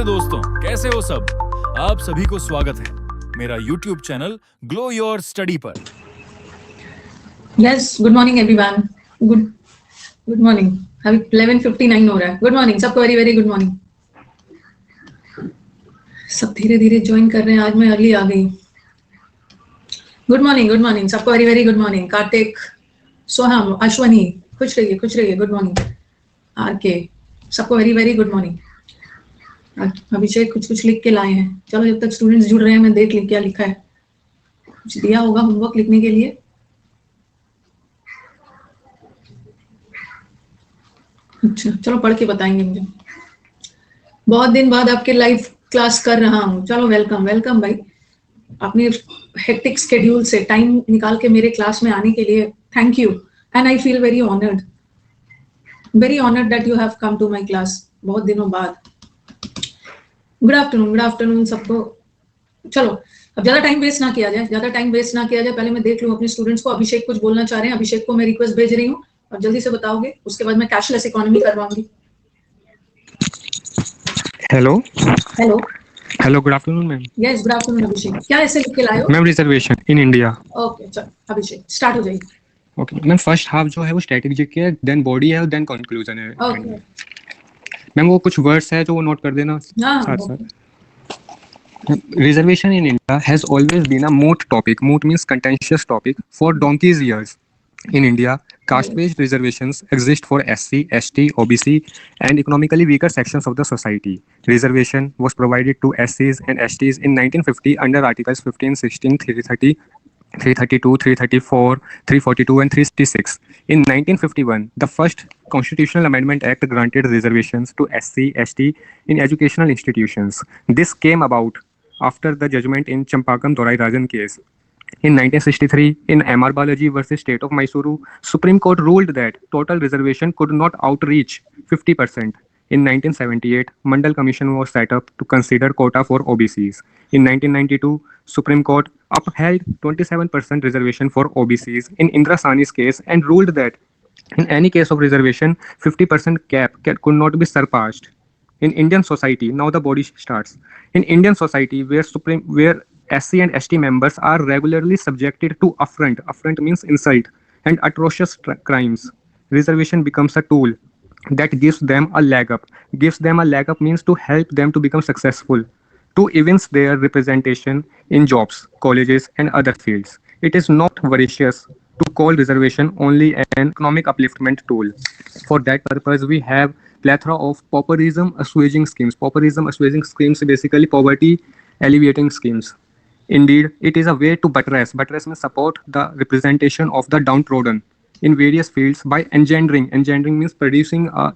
नमस्ते दोस्तों, कैसे हो सब। आप सभी को स्वागत है मेरा YouTube channel glow your study पर। Yes, good morning everyone. Good morning. अभी 11:59 हो रहा है. Good morning, सबको very good morning. सब धीरे धीरे ज्वाइन कर रहे हैं. आज मैं अर्ली आ गई. Good morning, सबको very good morning. कार्तिक, सोहम, अश्वनी, खुश रहिए. Good morning. आरके, सबको very good morning. अभिषेक कुछ लिख के लाए हैं. चलो जब तक स्टूडेंट्स जुड़ रहे हैं मैं देख क्या लिखा है. कुछ दिया होगा होमवर्क लिखने के लिए. अच्छा, चलो पढ़ के बताएंगे मुझे. बहुत दिन बाद आपके लाइव क्लास कर रहा हूँ. चलो वेलकम भाई. अपने हेक्टिक शेड्यूल से टाइम निकाल के मेरे क्लास में आने के लिए thank you. And I feel very honoured that you have come to my class. बहुत दिनों बाद. गुड आफ्टरनून सबको. चलो अब ज्यादा टाइम वेस्ट ना किया जाए. पहले मैं देख लूं अपने स्टूडेंट्स को. अभिषेक कुछ बोलना चाह रहे हैं. अभिषेक को मैं रिक्वेस्ट भेज रही हूँ और जल्दी से बताओगे. उसके बाद मैं कैशलेस इकोनॉमी करवाऊंगी. Hello good afternoon ma'am. Yes good afternoon Abhishek. क्या ऐसे लिख के लाए हो ma'am? Reservation in India. Okay चलो अभिषेक स्टार्ट हो जाइए. ओके मैम, फर्स्ट हाफ जो है वो स्ट्रेटेजिक है, देन बॉडी है और देन कंक्लूजन है. ओके मैम वो कुछ वर्ड्स है जो वो नोट कर देना साथ साथ. Reservation in India has always been a moot topic. Moot means contentious topic for donkey's years. In India, caste-based reservations exist for SC, ST, OBC, and economically weaker sections of the society. Reservation was provided to SCs and STs in 1950 under Articles 15, 16, 330, 332, 334, 342, and 366. In 1951, the first Constitutional Amendment Act granted reservations to SC, ST in educational institutions. This came about after the judgment in Champakam Dorai Rajan case. In 1963, in M.R. Balaji versus State of Mysuru, Supreme Court ruled that total reservation could not outreach 50%. In 1978, Mandal Commission was set up to consider quota for OBCs. In 1992, Supreme Court upheld 27% reservation for OBCs in Indra Sani's case and ruled that in any case of reservation, 50% cap could not be surpassed. In Indian society, now the body starts. In Indian society, where SC and ST members are regularly subjected to affront means insult, and atrocious crimes, reservation becomes a tool that gives them a leg up. Gives them a leg up means to help them to become successful, to evince their representation in jobs, colleges, and other fields. It is not veracious to call reservation only an economic upliftment tool. For that purpose, we have plethora of pauperism assuaging schemes. Pauperism assuaging schemes basically poverty alleviating schemes. Indeed, it is a way to buttress means support the representation of the downtrodden in various fields by engendering means producing a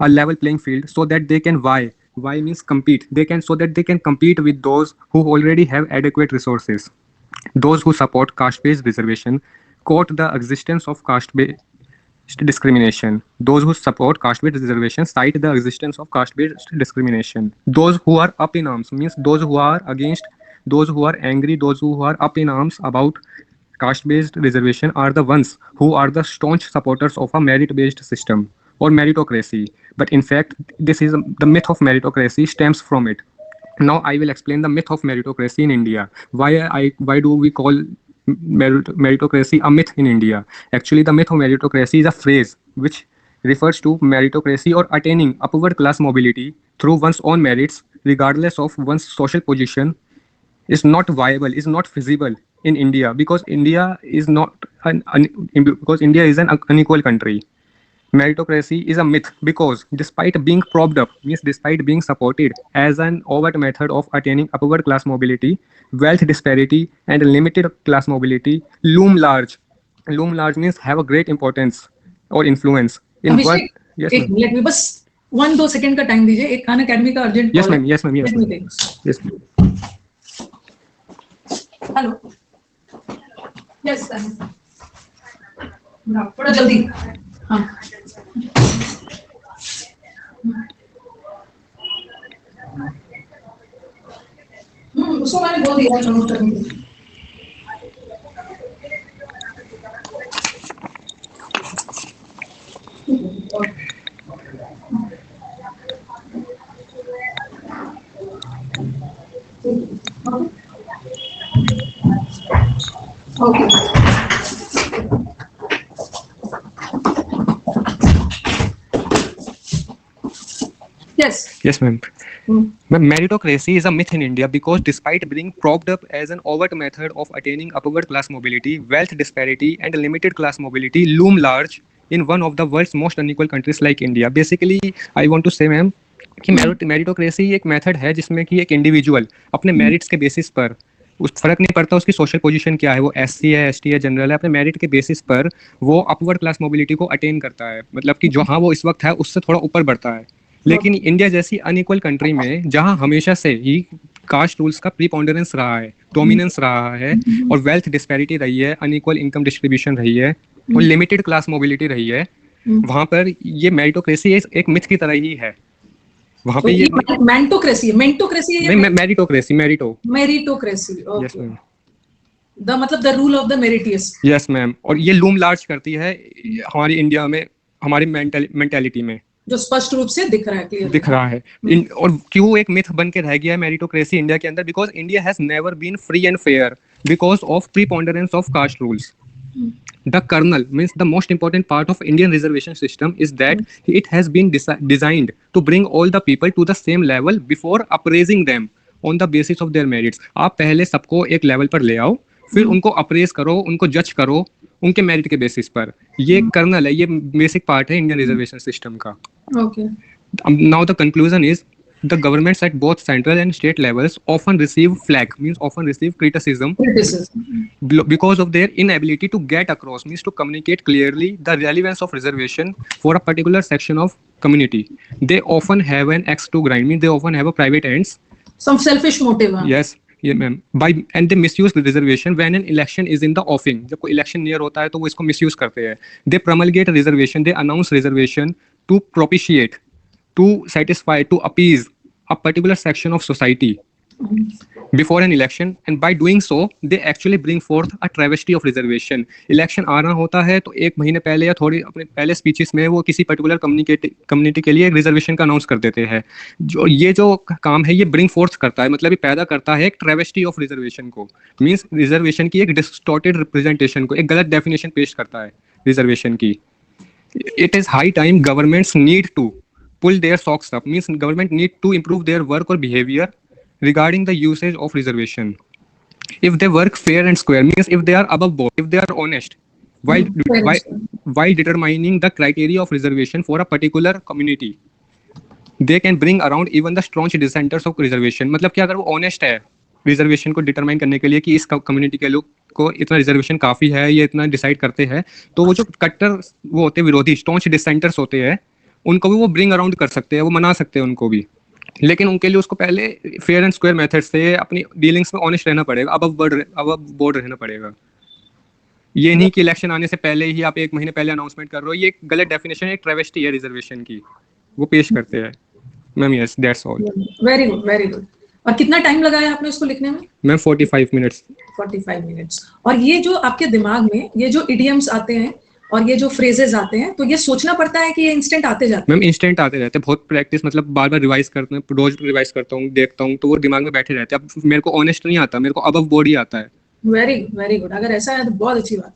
level playing field so that they can why means compete. So that they can compete with those who already have adequate resources. Those who support caste-based reservation quote the existence of caste-based discrimination. Those who support caste-based reservation cite the existence of caste-based discrimination. Those who are up in arms means those who are against, those who are angry, those who are up in arms about caste-based reservation are the ones who are the staunch supporters of a merit-based system or meritocracy. But in fact, this is the myth of meritocracy stems from it. Now I will explain the myth of meritocracy in India. Why do we call meritocracy a myth in India? Actually, the myth of meritocracy is a phrase which refers to meritocracy or attaining upward class mobility through one's own merits, regardless of one's social position, is not viable, is not feasible in India because India is an unequal country. Meritocracy is a myth because despite being propped up, means despite being supported as an overt method of attaining upward class mobility, wealth disparity and limited class mobility loom large. Loom large means have a great importance or influence in what. Yes, एक minute में बस 1-2 second का time दीजिए. एक Khan academy का urgent call. Yes ma'am. Yes. Hello. Yes sir. थोड़ा जल्दी. हाँ. उसको मैंने बोल दिया नोट करने के लिए. Okay. Yes. Yes, ma'am. Hmm. Ma'am, meritocracy is a myth in India because despite being propped up as an overt method of attaining upward class mobility, wealth disparity and limited class mobility loom large in one of the world's most unequal countries like India. Basically, I want to say, ma'am, कि meritocracy एक method है जिसमें कि एक individual अपने merits के basis पर उस फर्क नहीं पड़ता उसकी सोशल पोजीशन क्या है, वो एससी है, एसटी है, जनरल है, अपने मेरिट के बेसिस पर वो अपवर्ड क्लास मोबिलिटी को अटेन करता है, मतलब कि जहाँ वो इस वक्त है उससे थोड़ा ऊपर बढ़ता है। लेकिन इंडिया जैसी अनइक्वल कंट्री में जहाँ हमेशा से ही कास्ट रूल्स का प्रीपोंडरेंस रहा है, डोमिनेंस रहा है और वेल्थ डिस्पैरिटी रही है, अनइक्वल इनकम डिस्ट्रीब्यूशन रही है और लिमिटेड क्लास मोबिलिटी रही है, वहां पर ये मेरिटोक्रेसी एक मिथ की तरह ही है। वहां पे ये मेंटोक्रेसी है meritocracy meritocracy. Yes ma'am, the मतलब the rule of the meritorious. Yes ma'am, और ये लूम लार्ज करती है हमारी इंडिया में, हमारी मेंटेलिटी में जो स्पष्ट रूप से दिख रहा है, क्लियर दिख रहा है। और क्यों एक मिथ बन के रह गया है मेरिटोक्रेसी इंडिया के अंदर? Because India has never been free and fair because of preponderance of caste rules. The kernel means the most important part of Indian reservation system is that it has been designed to bring all the people to the same level before appraising them on the basis of their merits. आप पहले सबको एक level पर ले आओ, फिर उनको apprise करो, उनको जज करो उनके मेरिट के बेसिस पर. ये कर्नल है, ये बेसिक पार्ट है इंडियन रिजर्वेशन सिस्टम का. Okay. Now the conclusion is the governments at both central and state levels often receive flack, means often receive criticism because of their inability to get across, means to communicate clearly the relevance of reservation for a particular section of community. They often have an axe to grind, means they often have a private ends, Some selfish motive. yes, yeah ma'am, and they misuse the reservation when an election is in the offing. जब कोई election near होता है तो वो इसको misuse करते हैं. They promulgate a reservation, they announce reservation to propitiate, to satisfy, to appease a particular section of society before an election, and by doing so they actually bring forth a travesty of reservation. Election आना होता है तो एक महीने पहले या थोड़ी अपने पहले स्पीचेस में वो किसी पर्टिकुलर कम्युनिटी के लिए एक रिजर्वेशन का अनाउंस कर देते हैं. जो ये जो काम है ये ब्रिंग फोर्थ करता है, मतलब ये पैदा करता है एक ट्रेवेस्टी ऑफ रिजर्वेशन को, मीन्स रिजर्वेशन की एक डिस्टॉर्टेड रिप्रेजेंटेशन को, एक गलत डेफिनेशन पेश करता है रिजर्वेशन की. It is high time governments need to pull their socks up, means government need to improve their work or behavior regarding the usage of reservation. If they work fair and square, means if they are above board, if they are honest while determining the criteria of reservation for a particular community, they can bring around even the staunch dissenters of reservation. मतलब कि अगर वो honest है reservation को determine करने के लिए कि इस कम्युनिटी के लोग को इतना रिजर्वेशन काफी है, ये इतना डिसाइड करते हैं, तो वो जो कट्टर वो होते हैं विरोधी, स्टॉन्च डिसेंटर्स होते हैं, उनको भी वो ब्रिंग अराउंड कर सकते हैं, वो मना सकते हैं उनको भी. लेकिन उनके लिए उसको पहले फेयर एंड स्क्वायर मेथड से अपनी डीलिंग्स में ऑनेस्ट रहना पड़ेगा, अब बोर्ड रहना पड़ेगा. ये नहीं कि इलेक्शन आने से पहले ही आप एक महीने पहले अनाउंसमेंट कर रहे हो, ये एक गलत डेफिनेशन है, एक ट्रेवेस्टी है रिजर्वेशन की, वो पेश करते हैं. Ma'am yes, that's all. Very good, very good. और कितना टाइम लगाया आपने इसको लिखने में? Ma'am 45 minutes. 45 मिनट्स. और ये जो आपके दिमाग में ये जो इडियम्स आते हैं और ये जो फ्रेजेस आते हैं, तो ये सोचना पड़ता है कि ये इंस्टेंट आते जाते हैं? मैम इंस्टेंट आते रहते हैं, बहुत प्रैक्टिस, मतलब बार बार रिवाइज करते हैं, रोज रिवाइज करता हूँ, देखता हूँ, तो वो दिमाग में बैठे रहते हैं. अब मेरे को ऑनेस्ट नहीं आता, मेरे को अबव बोर्ड ही आता है. Very very good. अगर ऐसा है तो बहुत अच्छी बात.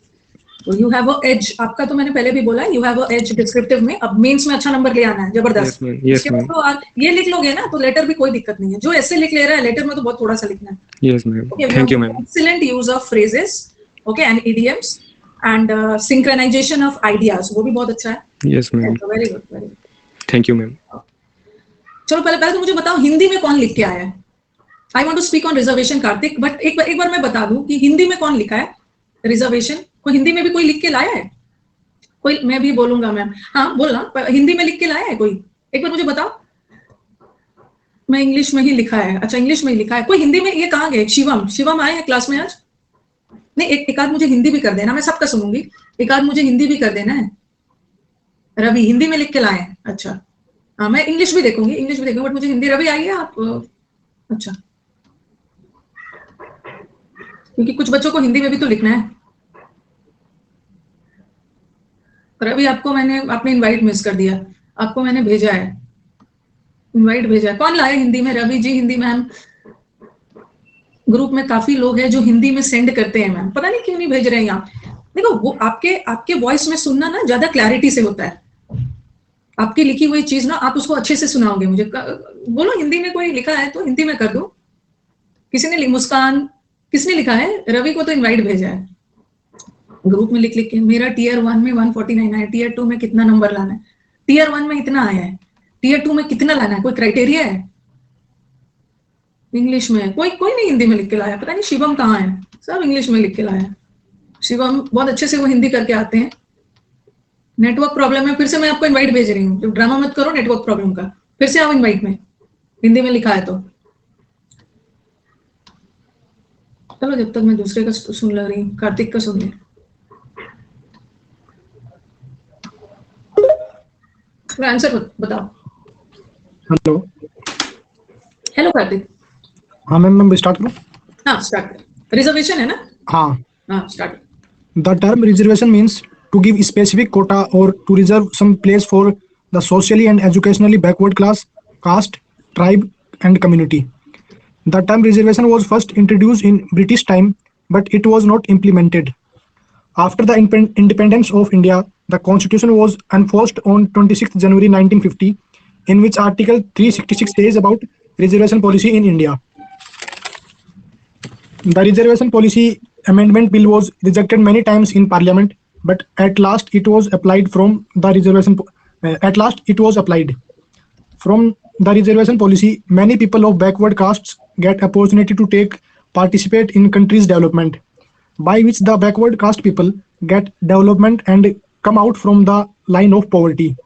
तो यू हैव अ एज. आपका तो मैंने पहले भी बोला है, you have a age descriptive में. अब मेंस में अच्छा नंबर ले आना है, जबरदस्त. Yes, ma'am. तो आप ये लिख लोगे ना तो लेटर भी कोई दिक्कत नहीं है. जो ऐसे लिख ले रहा है लेटर में तो बहुत थोड़ा सा लिखना है. Yes, ma'am. Thank you, ma'am. Excellent use of phrases, okay, and idioms and synchronization of ideas. वो भी बहुत अच्छा है. Yes, ma'am. Very good, very good. Thank you, ma'am. चलो पहले तो मुझे बताओ हिंदी में कौन लिख के आया है? I want to speak on reservation, Kartik, but एक बार मैं बता दूं कि हिंदी में कौन लिखा है रिजर्वेशन? कोई हिंदी में भी कोई लिख के लाया है? कोई? मैं भी बोलूंगा मैम. हाँ बोलना. हिंदी में लिख के लाया है कोई? एक बार मुझे बताओ. मैं इंग्लिश में ही लिखा है. अच्छा, इंग्लिश में ही लिखा है. कोई हिंदी में? ये कहाँ गए? शिवम आए हैं क्लास में आज? नहीं, एक आध मुझे हिंदी भी कर देना, मैं सबका सुनूंगी. एक आध मुझे हिंदी भी कर देना है. रवि हिंदी में लिख के लाए हैं. अच्छा हाँ, मैं इंग्लिश भी देखूंगी बट मुझे हिंदी. रवि आइए आप. अच्छा, क्योंकि कुछ बच्चों को हिंदी में भी तो लिखना है. रवि आपने इनवाइट मिस कर दिया. आपको मैंने भेजा है, इनवाइट भेजा है. कौन लाया हिंदी में? रवि जी हिंदी मैम. ग्रुप में काफी लोग हैं जो हिंदी में सेंड करते हैं मैम, पता नहीं क्यों नहीं भेज रहे हैं यहाँ। देखो वो आपके वॉइस में सुनना ना ज्यादा क्लैरिटी से होता है, आपकी लिखी हुई चीज ना आप उसको अच्छे से सुनाओगे मुझे। बोलो हिंदी में कोई लिखा है तो हिंदी में कर दो। किसी ने मुस्कान किसने लिखा है? रवि को तो इनवाइट भेजा है। ग्रुप में लिख लिख के मेरा टीयर 1 में 149 है, टीयर 2 में कितना नंबर लाना है, टीयर 1 में इतना आया है, टीयर 2 में कितना लाना है, कोई क्राइटेरिया है? इंग्लिश में कोई कोई नहीं हिंदी में लिख के लाया, पता नहीं शिवम कहाँ है, सब इंग्लिश में लिख के लाया। शिवम बहुत अच्छे से वो हिंदी करके आते हैं। नेटवर्क प्रॉब्लम है, फिर से मैं आपको इनवाइट भेज रही हूँ, ड्रामा मत करो नेटवर्क प्रॉब्लम का, फिर से आओ इनवाइट में, हिंदी में लिखा है तो। चलो जब तक मैं दूसरे का सुन ले रही हूँ, कार्तिक का सुन ले। आंसर बताओ। हेलो। हेलो कार्तिक। हाँ मैम, मैं स्टार्ट करूँ? हाँ स्टार्ट कर। रिजर्वेशन है ना? हाँ। हाँ start. The term reservation means to give specific quota or to reserve some place for the socially and educationally backward class, caste, tribe, and community. The term reservation was first introduced in British time, but it was not implemented. After the independence of India, the constitution was enforced on 26th January 1950, in which Article 366 says about reservation policy in India. The reservation policy amendment bill was rejected many times in parliament, but at last it was applied from the reservation. From the reservation policy, many people of backward castes get opportunity to participate in country's development, by which the backward caste people get development and come out from the line of poverty.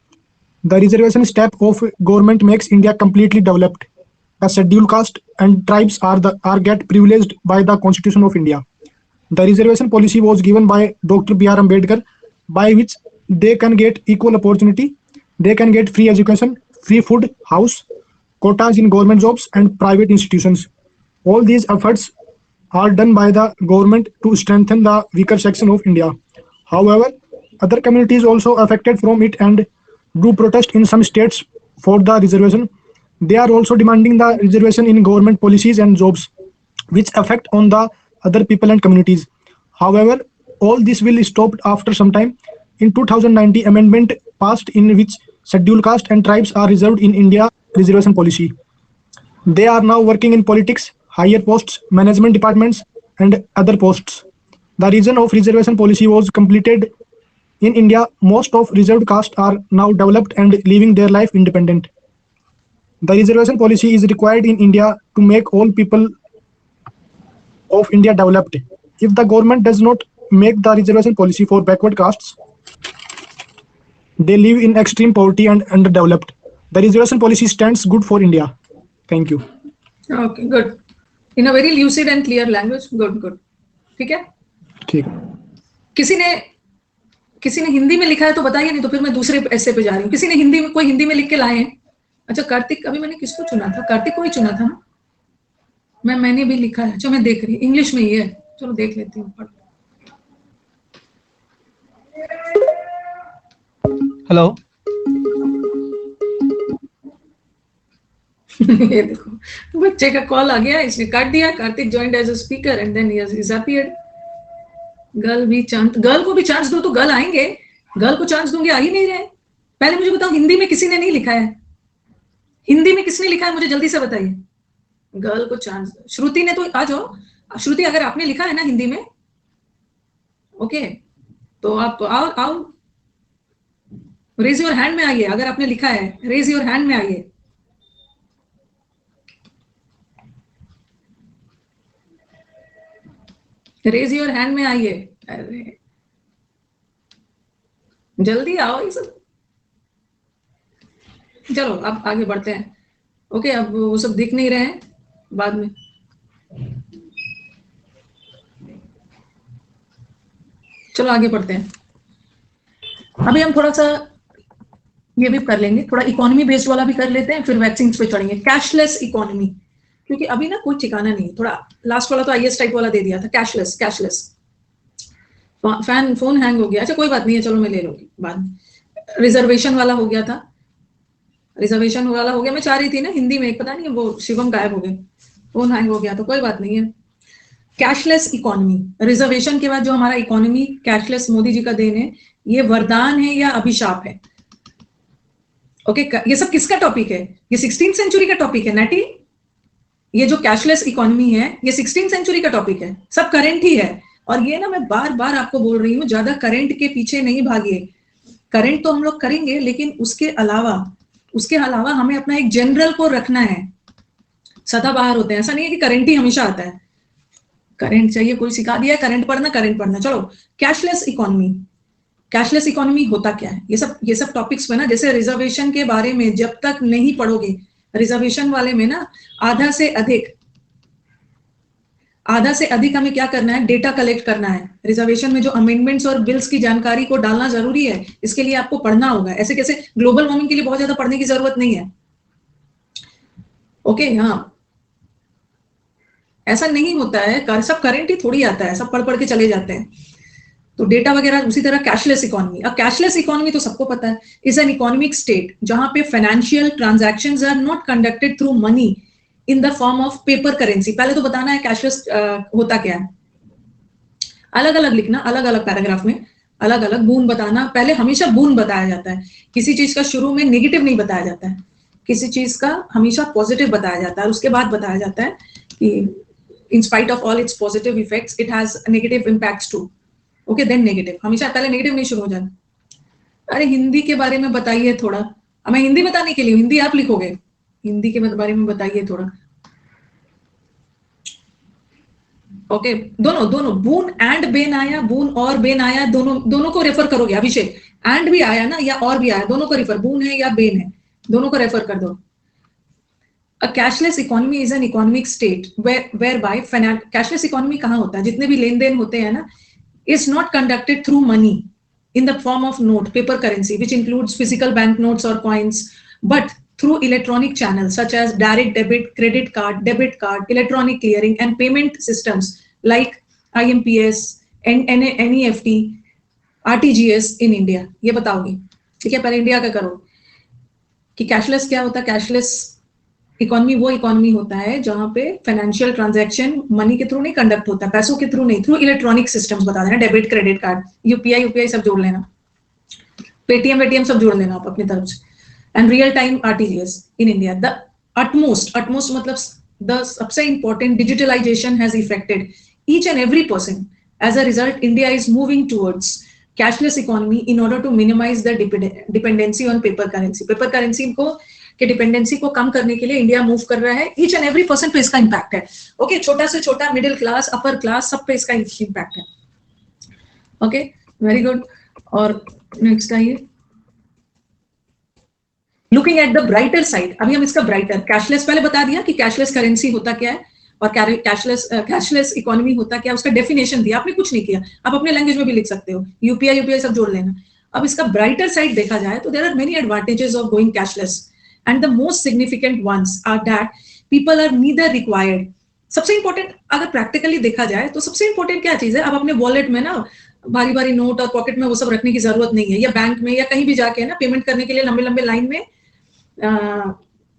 The reservation step of government makes India completely developed. The scheduled caste and tribes are get privileged by the Constitution of India. The reservation policy was given by Dr. B.R. Ambedkar, by which they can get equal opportunity, they can get free education, free food, house, quotas in government jobs and private institutions. All these efforts are done by the government to strengthen the weaker section of India. However, other communities also affected from it and do protest in some states for the reservation. They are also demanding the reservation in government policies and jobs, which affect on the other people and communities. However, all this will stop after some time. In 2019, amendment passed in which scheduled caste and tribes are reserved in India reservation policy. They are now working in politics, higher posts, management departments, and other posts. The reason of reservation policy was completed in India. Most of reserved caste are now developed and living their life independent. The reservation policy is required in India to make all people of India developed. If the government does not make the reservation policy for backward castes, they live in extreme poverty and underdeveloped. The reservation policy stands good for India. Thank you. Okay, good. In a very lucid and clear language. Good, good. ठीक है? ठीक। किसी ने हिंदी में लिखा है तो बताइए, नहीं तो फिर मैं दूसरे ऐसे पे जा रही हूँ। किसी ने कोई हिंदी में लिख के लाए हैं? अच्छा कार्तिक, अभी मैंने किसको चुना था? कार्तिक को ही चुना था ना? मैंने भी लिखा है। अच्छा मैं देख रही हूँ, इंग्लिश में ही है, चलो देख लेती हूँ। हेलो। ये देखो बच्चे का कॉल आ गया, इसने काट दिया। Kartik joined as a speaker and then he has disappeared. Girl को भी चांस दो तो गर्ल आएंगे। गर्ल को चांस दूंगी, आ ही नहीं रहे। पहले मुझे बताओ, हिंदी में किसी ने नहीं लिखा है? हिंदी में किसने लिखा है मुझे जल्दी से बताइए। गर्ल को चांस। श्रुति ने तो आ जाओ। श्रुति, अगर आपने लिखा है ना हिंदी में, ओके, तो आप आओ। रेज योर हैंड में आइए। अगर आपने लिखा है रेज योर हैंड में आइए। रेज योर हैंड में आइए। अरे जल्दी आओ ये सब। चलो अब आगे बढ़ते हैं। ओके, अब वो सब दिख नहीं रहे हैं, बाद में। चलो आगे बढ़ते हैं। अभी हम थोड़ा सा ये भी कर लेंगे, थोड़ा इकोनॉमी बेस्ड वाला भी कर लेते हैं, फिर वैक्सीन पे चढ़ेंगे। कैशलेस इकोनॉमी, क्योंकि अभी ना कोई ठिकाना नहीं है। थोड़ा लास्ट वाला तो आईएस टाइप वाला दे दिया था। कैशलेस फोन हैंग हो गया। अच्छा कोई बात नहीं है, चलो मैं ले लूंगी बाद में। रिजर्वेशन वाला हो गया था। मैं चाह रही थी ना हिंदी में, पता नहीं वो शिवम गायब हो गए, फोन हैंग हो गया, तो कोई बात नहीं है। कैशलेस इकोनॉमी, रिजर्वेशन के बाद जो हमारा इकोनॉमी कैशलेस मोदी जी का देन है, ये वरदान है या अभिशाप है? ओके, ये सब किसका टॉपिक है? ये 16th सेंचुरी का टॉपिक है नटी। ये जो कैशलेस इकोनॉमी है ये 16th सेंचुरी का टॉपिक है, सब करंट ही है। और ये ना मैं बार बार आपको बोल रही हूँ, ज्यादा करंट के पीछे नहीं भागिए। करंट तो हम लोग करेंगे, लेकिन उसके अलावा हमें अपना एक जनरल को रखना है। सदाबहार होते हैं, ऐसा नहीं है कि करंट ही हमेशा आता है। करंट चाहिए, कोई सिखा दिया करंट पढ़ना। चलो, कैशलेस इकोनॉमी होता क्या है? ये सब टॉपिक्स पे ना, जैसे रिजर्वेशन के बारे में जब तक नहीं पढ़ोगे, रिजर्वेशन वाले में ना आधा से अधिक हमें क्या करना है? डेटा कलेक्ट करना है। रिजर्वेशन में जो अमेंडमेंट्स और बिल्स की जानकारी को डालना जरूरी है, इसके लिए आपको पढ़ना होगा। ऐसे कैसे ग्लोबल वार्मिंग के लिए बहुत ज्यादा पढ़ने की जरूरत नहीं है। ओके, हाँ, ऐसा नहीं होता है, सब करंट ही थोड़ी आता है, सब पढ़ के चले जाते हैं। तो डेटा वगैरह उसी तरह कैशलेस इकोनॉमी। अब कैशलेस इकोनॉमी तो सबको पता है, इज एन इकोनॉमिक स्टेट जहां पे financial transactions are not conducted through money in the form of paper currency. पहले तो बताना है कैशलेस होता क्या है, अलग अलग लिखना, अलग अलग पैराग्राफ में अलग अलग बून बताना। पहले हमेशा बून बताया जाता है, किसी चीज का शुरू में नेगेटिव नहीं बताया जाता है, किसी चीज का हमेशा पॉजिटिव बताया जाता है, उसके बाद बताया जाता है कि in spite of all its positive effects it has negative impacts too. Okay, then negative, हमेशा पहले नेगेटिव नहीं शुरू हो जाता। अरे हिंदी के बारे में बताइए थोड़ा, मैं हिंदी बताने के लिए, हिंदी आप लिखोगे, हिंदी के बारे में बताइए थोड़ा। ओके, दोनों बून एंड बेन आया, बून और बेन आया, दोनों को रेफर करोगे। अभिषेक, एंड भी आया ना या और भी आया, दोनों को रेफर, बून है या बेन है, दोनों को रेफर कर दो। A cashless economy is an economic state whereby cashless economy कहाँ होता है? जितने भी लेन देन होते हैं ना, is not conducted through money in the form of note, paper currency, which includes physical banknotes or coins, but through electronic channels such as direct debit, credit card, debit card, electronic clearing, and payment systems like IMPS, NEFT, RTGS in India. ये बताओगी, ठीक है? पहले India का करो कि cashless क्या होता है। कैशलेस इकोनॉमी वो इकोनॉमी होता है जहां पे फाइनेंशियल ट्रांजैक्शन मनी के थ्रू नहीं कंडक्ट होता, पैसों के थ्रू नहीं, थ्रू इलेक्ट्रॉनिक सिस्टम्स बता देना, डेबिट, क्रेडिट कार्ड, यूपीआई सब जोड़ लेना, पेटीएम सब जोड़ लेना आप अपनी तरफ से, and real time RTGS in India. The utmost मतलब द सबसे important digitalization has affected each and every person. As a result, India is moving towards cashless economy in order to minimize the dependency on paper currency. Paper currency के dependency को कम करने के लिए India move कर रहा है। Each and every person पे इसका इंपैक्ट है। ओके, छोटा से छोटा, मिडिल क्लास, अपर क्लास, सब पे इसका इंपैक्ट है। Okay, very good. और नेक्स्ट आइए, looking at the brighter side. अभी हम इसका ब्राइटर, कैशलेस पहले बता दिया कि कैशलेस करेंसी होता क्या है और कैशलेस इकोनॉमी होता क्या है, उसका डेफिनेशन दिया, आपने कुछ नहीं किया, आप अपने लैंग्वेज में भी लिख सकते हो, यूपीआई सब जोड़ लेना। अब इसका ब्राइटर साइड देखा जाए तो there are many advantages of going cashless, and the most significant ones are that people are neither required। सबसे इंपॉर्टेंट अगर प्रैक्टिकली देखा जाए तो सबसे इंपॉर्टेंट क्या चीज है, अब अपने वॉलेट में ना भारी भारी नोट और पॉकेट में वो सब रखने की जरूरत नहीं है, या बैंक में या कहीं भी जाके ना पेमेंट करने के लिए लंबे लंबे लाइन में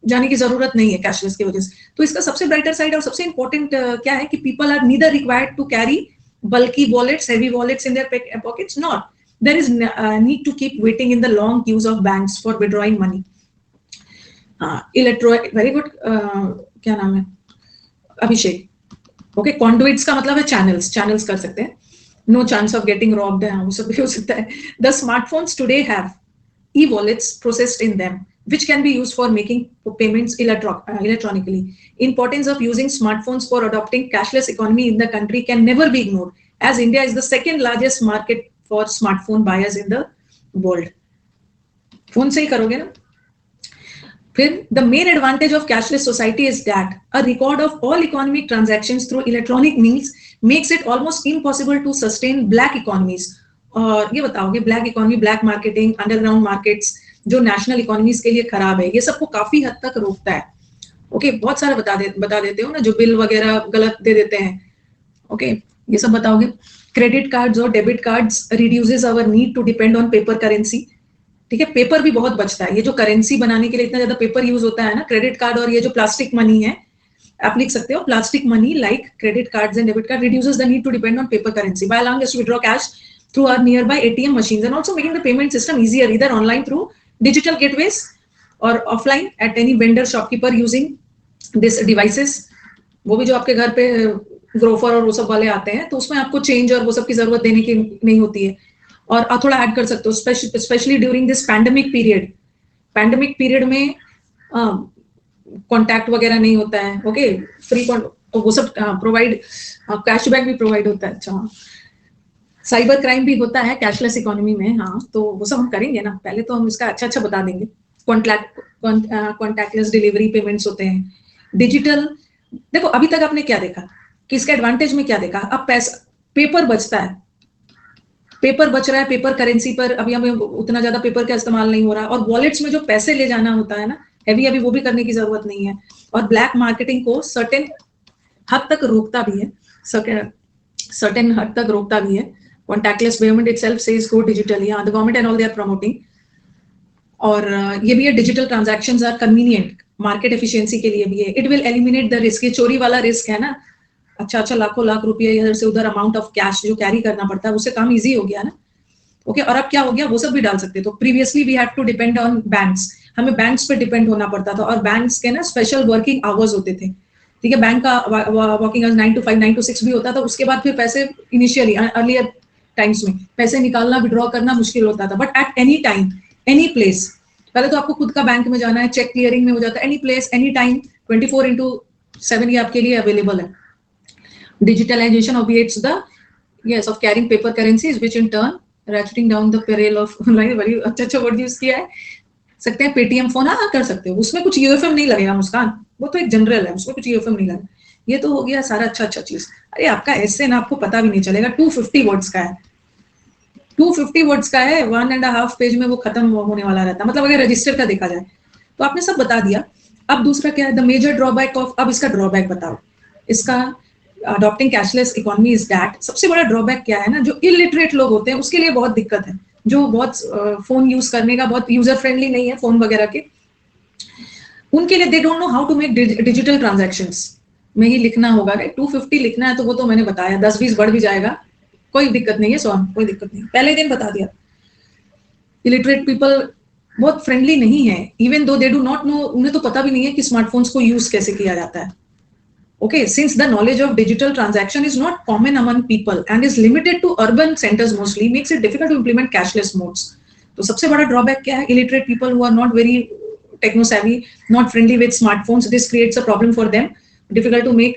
जाने की जरूरत नहीं है कैशलेस की वजह से। तो इसका सबसे ब्राइटर साइड और सबसे इंपॉर्टेंट क्या है कि people are neither required to carry bulky wallets, heavy wallets in their pockets, not there is need to keep waiting in the long queues of banks for withdrawing money। Very good, क्या नाम है अभिषेक? Okay, कॉन्डुइट्स का मतलब है channels कर सकते हैं, no chance of getting robbed है, वो सब भी हो सकता है। The smartphones today have e-wallets processed in them which can be used for making payments electronically। Importance of using smartphones for adopting cashless economy in the country can never be ignored, as India is the second largest market for smartphone buyers in the world। Phone से ही करोगे ना। फिर the main advantage of cashless society is that a record of all economic transactions through electronic means makes it almost impossible to sustain black economies। और ये बताओगे black economy, black marketing, underground markets जो national economies के लिए खराब है, ये सबको काफी हद तक रोकता है। ओके, बहुत सारे बता देते हो ना, जो बिल वगैरह गलत दे देते हैं। ओके, ये सब बताओगे। क्रेडिट कार्ड्स और debit cards reduces our need to depend on paper currency. ठीक है, पेपर भी बहुत बचता है, ये जो करेंसी बनाने के लिए इतना ज्यादा पेपर यूज होता है ना, क्रेडिट कार्ड और ये जो प्लास्टिक मनी है, आप लिख सकते हो plastic money like credit cards and debit card reduces the need to depend on paper currency by allowing us to withdraw cash through our nearby ATM machines and also making the payment system easier either online through digital gateways or offline at any vendor shopkeeper using this devices. वो भी जो आपके घर पे ग्रोफर और वो सब वाले आते हैं तो उसमें आपको चेंज और वो सब की जरूरत देने की नहीं होती है. और थोड़ा ऐड कर सकते हो specially during this pandemic period में कॉन्टैक्ट वगैरह नहीं होता है. ओके फ्री वो सब प्रोवाइड कैशबैक भी प्रोवाइड होता है. अच्छा साइबर क्राइम भी होता है कैशलेस इकोनॉमी में. हाँ तो वो सब हम करेंगे ना. पहले तो हम इसका अच्छा बता देंगे. कॉन्टैक्टलेस डिलीवरी पेमेंट्स होते हैं. डिजिटल देखो अभी तक आपने क्या देखा कि इसका एडवांटेज में क्या देखा. अब पैसा पेपर बचता है. पेपर बच रहा है पेपर करेंसी पर. अभी हमें उतना ज्यादा पेपर का इस्तेमाल नहीं हो रहा. और वॉलेट्स में जो पैसे ले जाना होता है ना हैवी अभी वो भी करने की जरूरत नहीं है. और ब्लैक मार्केटिंग को सर्टेन हद तक रोकता भी है. सर्टेन हद तक रोकता भी है. Contactless payment itself says go digital. Yeah, the government and all they are promoting. और ये भी है digital transactions are convenient. Market efficiency के लिए भी है. It will eliminate the risk. ये चोरी वाला रिस्क है ना. अच्छा लाखों लाख रुपए इधर से उधर अमाउंट ऑफ कैश जो कैरी करना पड़ता है उससे काम इजी हो गया ना. ओके और अब क्या हो गया वो सब भी डाल सकते. तो previously we had to depend on banks. हमें बैंक्स पे डिपेंड होना पड़ता था. और बैंक्स के ना स्पेशल वर्किंग आवर्स होते थे. ठीक है बैंक का वर्किंग आवर्स 9 to 5 9 to 6 भी होता था. उसके बाद फिर पैसे इनिशियली अर्लियर टाइम्स में पैसे निकालना विड्रॉ करना मुश्किल होता था. But at any time any place. पहले तो आपको खुद का बैंक में जाना है. चेक क्लियरिंग में हो जाता है. एनी प्लेस एनी टाइम 24/7 ये आपके लिए अवेलेबल है. Digitalization obviates the of carrying paper currencies which in turn ratcheting down the peril of बड़ी अच्छा वर्ड यूज किया है. सकते हैं पेटीएम फोन. हाँ कर सकते हो. उसमें कुछ यूएफएम नहीं लगेगा मुस्कान. वो तो एक जनरल है उसमें कुछ यूएफएम नहीं लगेगा. ये तो हो गया सारा अच्छा चीज. अरे आपका ऐसे ना आपको पता भी नहीं चलेगा. 250 वर्ड्स का है. 250 वर्ड्स का है. 1.5 पेज में वो खत्म होने वाला रहता. मतलब अगर रजिस्टर का देखा जाए तो आपने सब बता दिया. अब दूसरा क्या है द मेजर ड्रॉबैक ऑफ. अब इसका ड्रॉबैक बताओ. इसका adopting cashless economy is that. सबसे बड़ा ड्रॉबैक क्या है ना जो इलिटरेट लोग होते हैं उसके लिए बहुत दिक्कत है. जो बहुत फोन यूज करने का बहुत यूजर फ्रेंडली नहीं है फोन वगैरह के उनके लिए they don't know how to make digital transactions. में ही लिखना होगा. 250 लिखना है तो वो तो मैंने बताया. 10-20 बढ़ भी जाएगा कोई दिक्कत नहीं है. कोई दिक्कत नहीं. पहले दिन बता दिया. इलिटरेट पीपल बहुत फ्रेंडली नहीं है. Even though they do not know. उन्हें तो पता भी नहीं है कि स्मार्टफोन्स को यूज कैसे किया जाता है. Okay, since the knowledge of digital transaction is not common among people and is limited to urban centers mostly, makes it difficult to implement cashless modes. तो सबसे बड़ा drawback क्या है? Illiterate people who are not very techno savvy, not friendly with smartphones, this creates a problem for them. Difficult to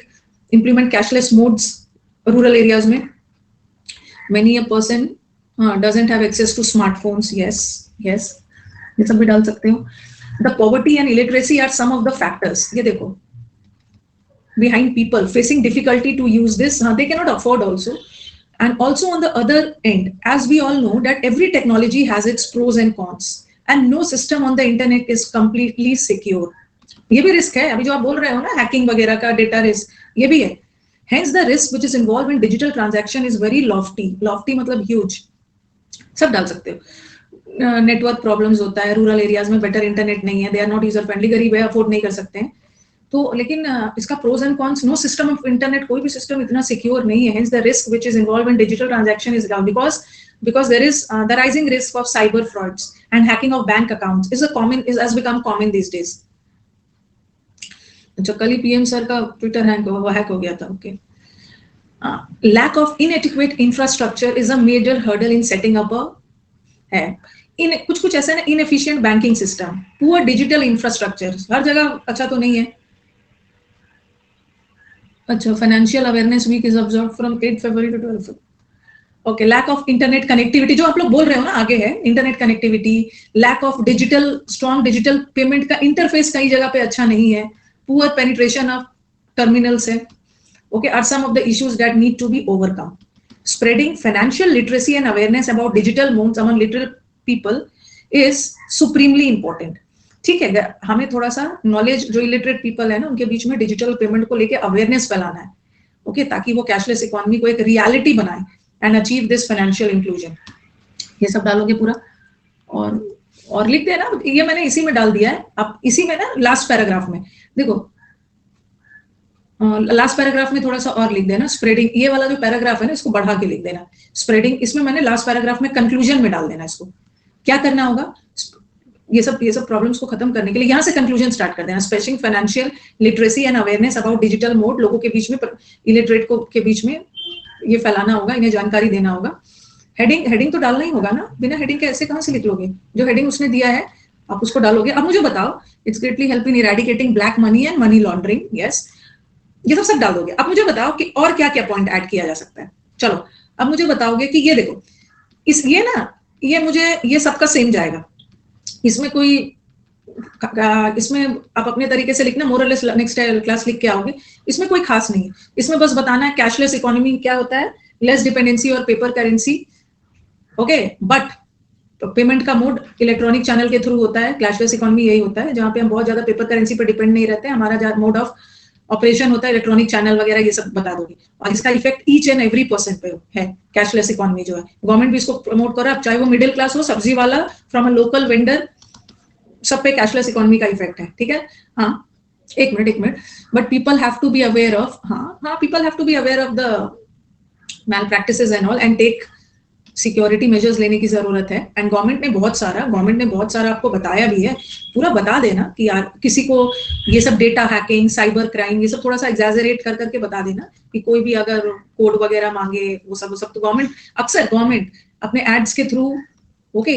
implement cashless modes rural areas में. Many a person doesn't have access to smartphones. Yes, ये सब भी डाल सकते हो. The poverty and illiteracy are some of the factors. ये देखो. Behind people facing difficulty to use this, they cannot afford also. And also on the other end, as we all know that every technology has its pros and cons and no system on the internet is completely secure. ये भी risk है. अभी जो आप बोल रहे हो ना हैकिंग वगैरह का डेटा रिस्क ये भी है. Hence the risk which is involved in digital transaction is very lofty. Lofty मतलब huge. सब डाल सकते हो. नेटवर्क प्रॉब्लम्स होता है. रूरल एरियाज में बेटर इंटरनेट नहीं है. They are not user friendly. गरीब है अफोर्ड नहीं कर सकते हैं. तो लेकिन इसका pros and cons. No system of internet कोई भी सिस्टम इतना सिक्योर नहीं है. Hence the risk which is involve in digital transaction is down because there is the rising risk of cyber frauds and hacking of bank accounts has become common these days. अच्छा कल ही PM sir का Twitter hack हो गया था. Okay lack of inadequate infrastructure is a major hurdle in setting up है. इन कुछ ऐसा ना inefficient banking system, poor digital infrastructure. हर जगह अच्छा तो नहीं है. अच्छा financial awareness week is observe from 8 February to 12. Okay lack of internet connectivity जो आप लोग बोल रहे हो ना आगे है. Internet connectivity. Lack of strong digital payment का इंटरफेस कई जगह पे अच्छा नहीं है. पुअर पेनिट्रेशन ऑफ टर्मिनल्स है. Okay are some of the issues that need to be overcome. Spreading financial literacy and awareness about digital modes among literal people is supremely important. ठीक है हमें थोड़ा सा नॉलेज जो इलिटरेट पीपल है ना उनके बीच में डिजिटल पेमेंट को लेके अवेयरनेस फैलाना है. ओके ताकि वो कैशलेस इकोनॉमी को एक रियलिटी बनाए and achieve this financial inclusion. ये सब डालोगे पूरा और लिख देना. ये मैंने इसी में डाल दिया है. आप इसी में ना लास्ट पैराग्राफ में देखो लास्ट पैराग्राफ में थोड़ा सा और लिख देना स्प्रेडिंग, ये वाला जो पैराग्राफ है ना इसको बढ़ा के लिख देना स्प्रेडिंग, इसमें मैंने लास्ट पैराग्राफ में कंक्लूजन में डाल देना इसको। क्या करना होगा, ये सब प्रॉब्लम्स को खत्म करने के लिए यहाँ से कंक्लूजन स्टार्ट कर देना, spreading financial literacy and awareness about digital mode, लोगों के बीच में, इलिटरेट को के बीच में ये फैलाना होगा, इन्हें जानकारी देना होगा। हेडिंग तो डालना ही होगा ना, बिना हेडिंग के ऐसे कहाँ से लिख लोगे, जो हेडिंग उसने दिया है आप उसको डालोगे। अब मुझे बताओ, it's greatly help in eradicating black money and money laundering, yes, ये सब डाल दोगे। अब मुझे बताओ कि और क्या क्या पॉइंट ऐड किया जा सकता है। चलो अब मुझे बताओगे कि ये देखो ये सबका सेम जाएगा, इसमें कोई इसमें आप अपने तरीके से लिखना, मोरलेस नेक्स्ट क्लास लिख के आओगे, इसमें कोई खास नहीं है, इसमें बस बताना है कैशलेस इकोनॉमी क्या होता है, लेस डिपेंडेंसी और पेपर करेंसी, ओके, बट तो पेमेंट का मोड इलेक्ट्रॉनिक चैनल के थ्रू होता है, कैशलेस इकोनॉमी यही होता है जहां पे हम बहुत ज्यादा पेपर करेंसी पर डिपेंड नहीं रहते, हमारा मोड ऑफ ऑपरेशन होता है इलेक्ट्रॉनिक चैनल वगैरह, ये सब बता दोगे। और इसका effect each and every person पे है, कैशलेस इकोनॉमी जो है, गवर्नमेंट भी इसको प्रमोट कर रहा है, चाहे वो मिडिल क्लास हो, सब्जी वाला, फ्रॉम अ लोकल वेंडर, सब पे कैशलेस इकोनॉमी का इफेक्ट है, ठीक है। हाँ एक minute, but people have to be aware of, people have to be aware of the malpractices and all and take security measures लेने की जरूरत है। एंड गवर्नमेंट ने बहुत सारा आपको बताया भी है, पूरा बता देना कि यार किसी को ये सब डेटा हैकिंग, साइबर क्राइम, ये सब थोड़ा सा एग्जैजरेट कर करके बता देना कि कोई भी अगर कोड वगैरह मांगे वो सब तो गवर्नमेंट अपने एड्स के थ्रू, ओके,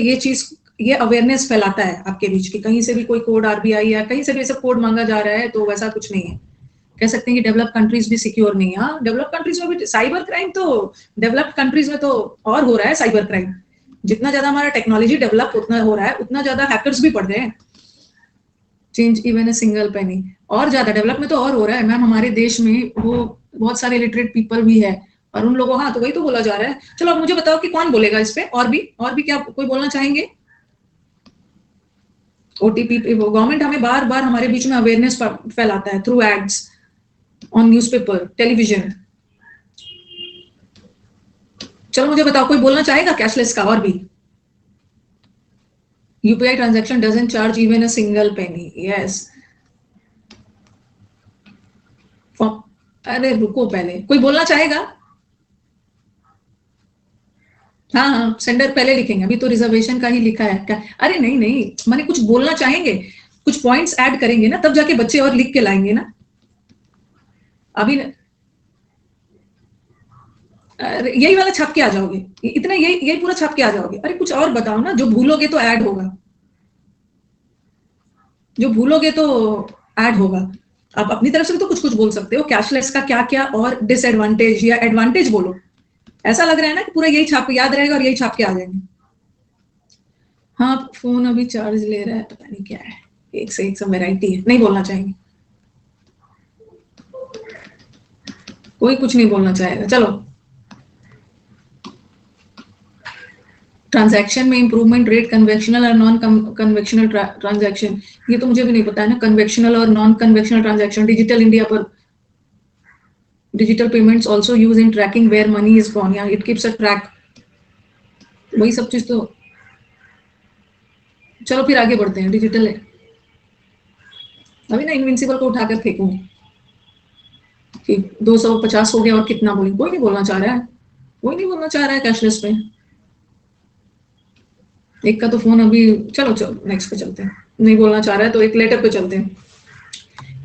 ये अवेयरनेस फैलाता है आपके बीच की, कहीं से भी कोई कोड आरबीआई या कहीं से भी ऐसा कोड मांगा जा रहा है तो वैसा कुछ नहीं है। कह सकते हैं कि डेवलप कंट्रीज भी सिक्योर नहीं है, हाँ डेवलप कंट्रीज में भी साइबर क्राइम, तो डेवलप्ड कंट्रीज में तो और हो रहा है साइबर क्राइम, जितना ज्यादा हमारा टेक्नोलॉजी डेवलप उतना हो रहा है, उतना ज्यादा हैकर्स भी पड़ रहे हैं। Change even a single penny, और ज्यादा डेवलप में तो और हो रहा है मैम, हमारे देश में वो बहुत सारे लिटरेट पीपल भी है और उन लोगों, हाँ तो वही तो बोला जा रहा है। चलो अब मुझे बताओ कि कौन बोलेगा इस पे, और भी क्या कोई बोलना चाहेंगे। ओटीपी, गवर्नमेंट हमें बार बार हमारे बीच में अवेयरनेस फैलाता है through ads on newspaper, television. चलो मुझे बताओ कोई बोलना चाहेगा कैशलेस का, और भी। UPI transaction doesn't charge even a single penny, yes. अरे रुको पहले, कोई बोलना चाहेगा। हाँ सेंडर पहले लिखेंगे, अभी तो रिजर्वेशन का ही लिखा है क्या। अरे नहीं मैंने कुछ बोलना चाहेंगे, कुछ पॉइंट्स ऐड करेंगे ना, तब जाके बच्चे और लिख के लाएंगे ना। अभी यही वाला छाप के आ जाओगे, इतना यही पूरा छाप के आ जाओगे। अरे कुछ और बताओ ना, जो भूलोगे तो ऐड होगा, आप अपनी तरफ से भी तो कुछ बोल सकते हो, कैशलेस का क्या क्या और डिसएडवांटेज या एडवांटेज बोलो। ऐसा लग रहा है ना कि पूरा यही छाप याद रहेगा और यही छाप के आ जाएंगे। हाँ फोन अभी चार्ज ले रहा है, पता नहीं क्या है, एक से एक सब वेराइटी है, नहीं बोलना चाहेंगे, कोई कुछ नहीं बोलना चाहेगा। चलो ट्रांजैक्शन में इंप्रूवमेंट रेट, कन्वेक्शनल और नॉन कन्वेक्शनल ट्रांजैक्शन, ये तो मुझे भी नहीं पता है ना, कन्वेक्शनल और non conventional transaction. Digital India पर digital payments also use in tracking where money is gone, या इट कीप्स अ ट्रैक, वही सब चीज तो। चलो फिर आगे बढ़ते हैं। डिजिटल है, अभी ना इनविंसिबल को उठाकर फेंकूंगी कि 250 हो गया और कितना बोलेंगे, कोई नहीं बोलना चाह रहा है कैशलेस पे। एक का तो फोन अभी, चलो नेक्स्ट पे चलते हैं, नहीं बोलना चाह रहा है तो एक लेटर पे चलते हैं।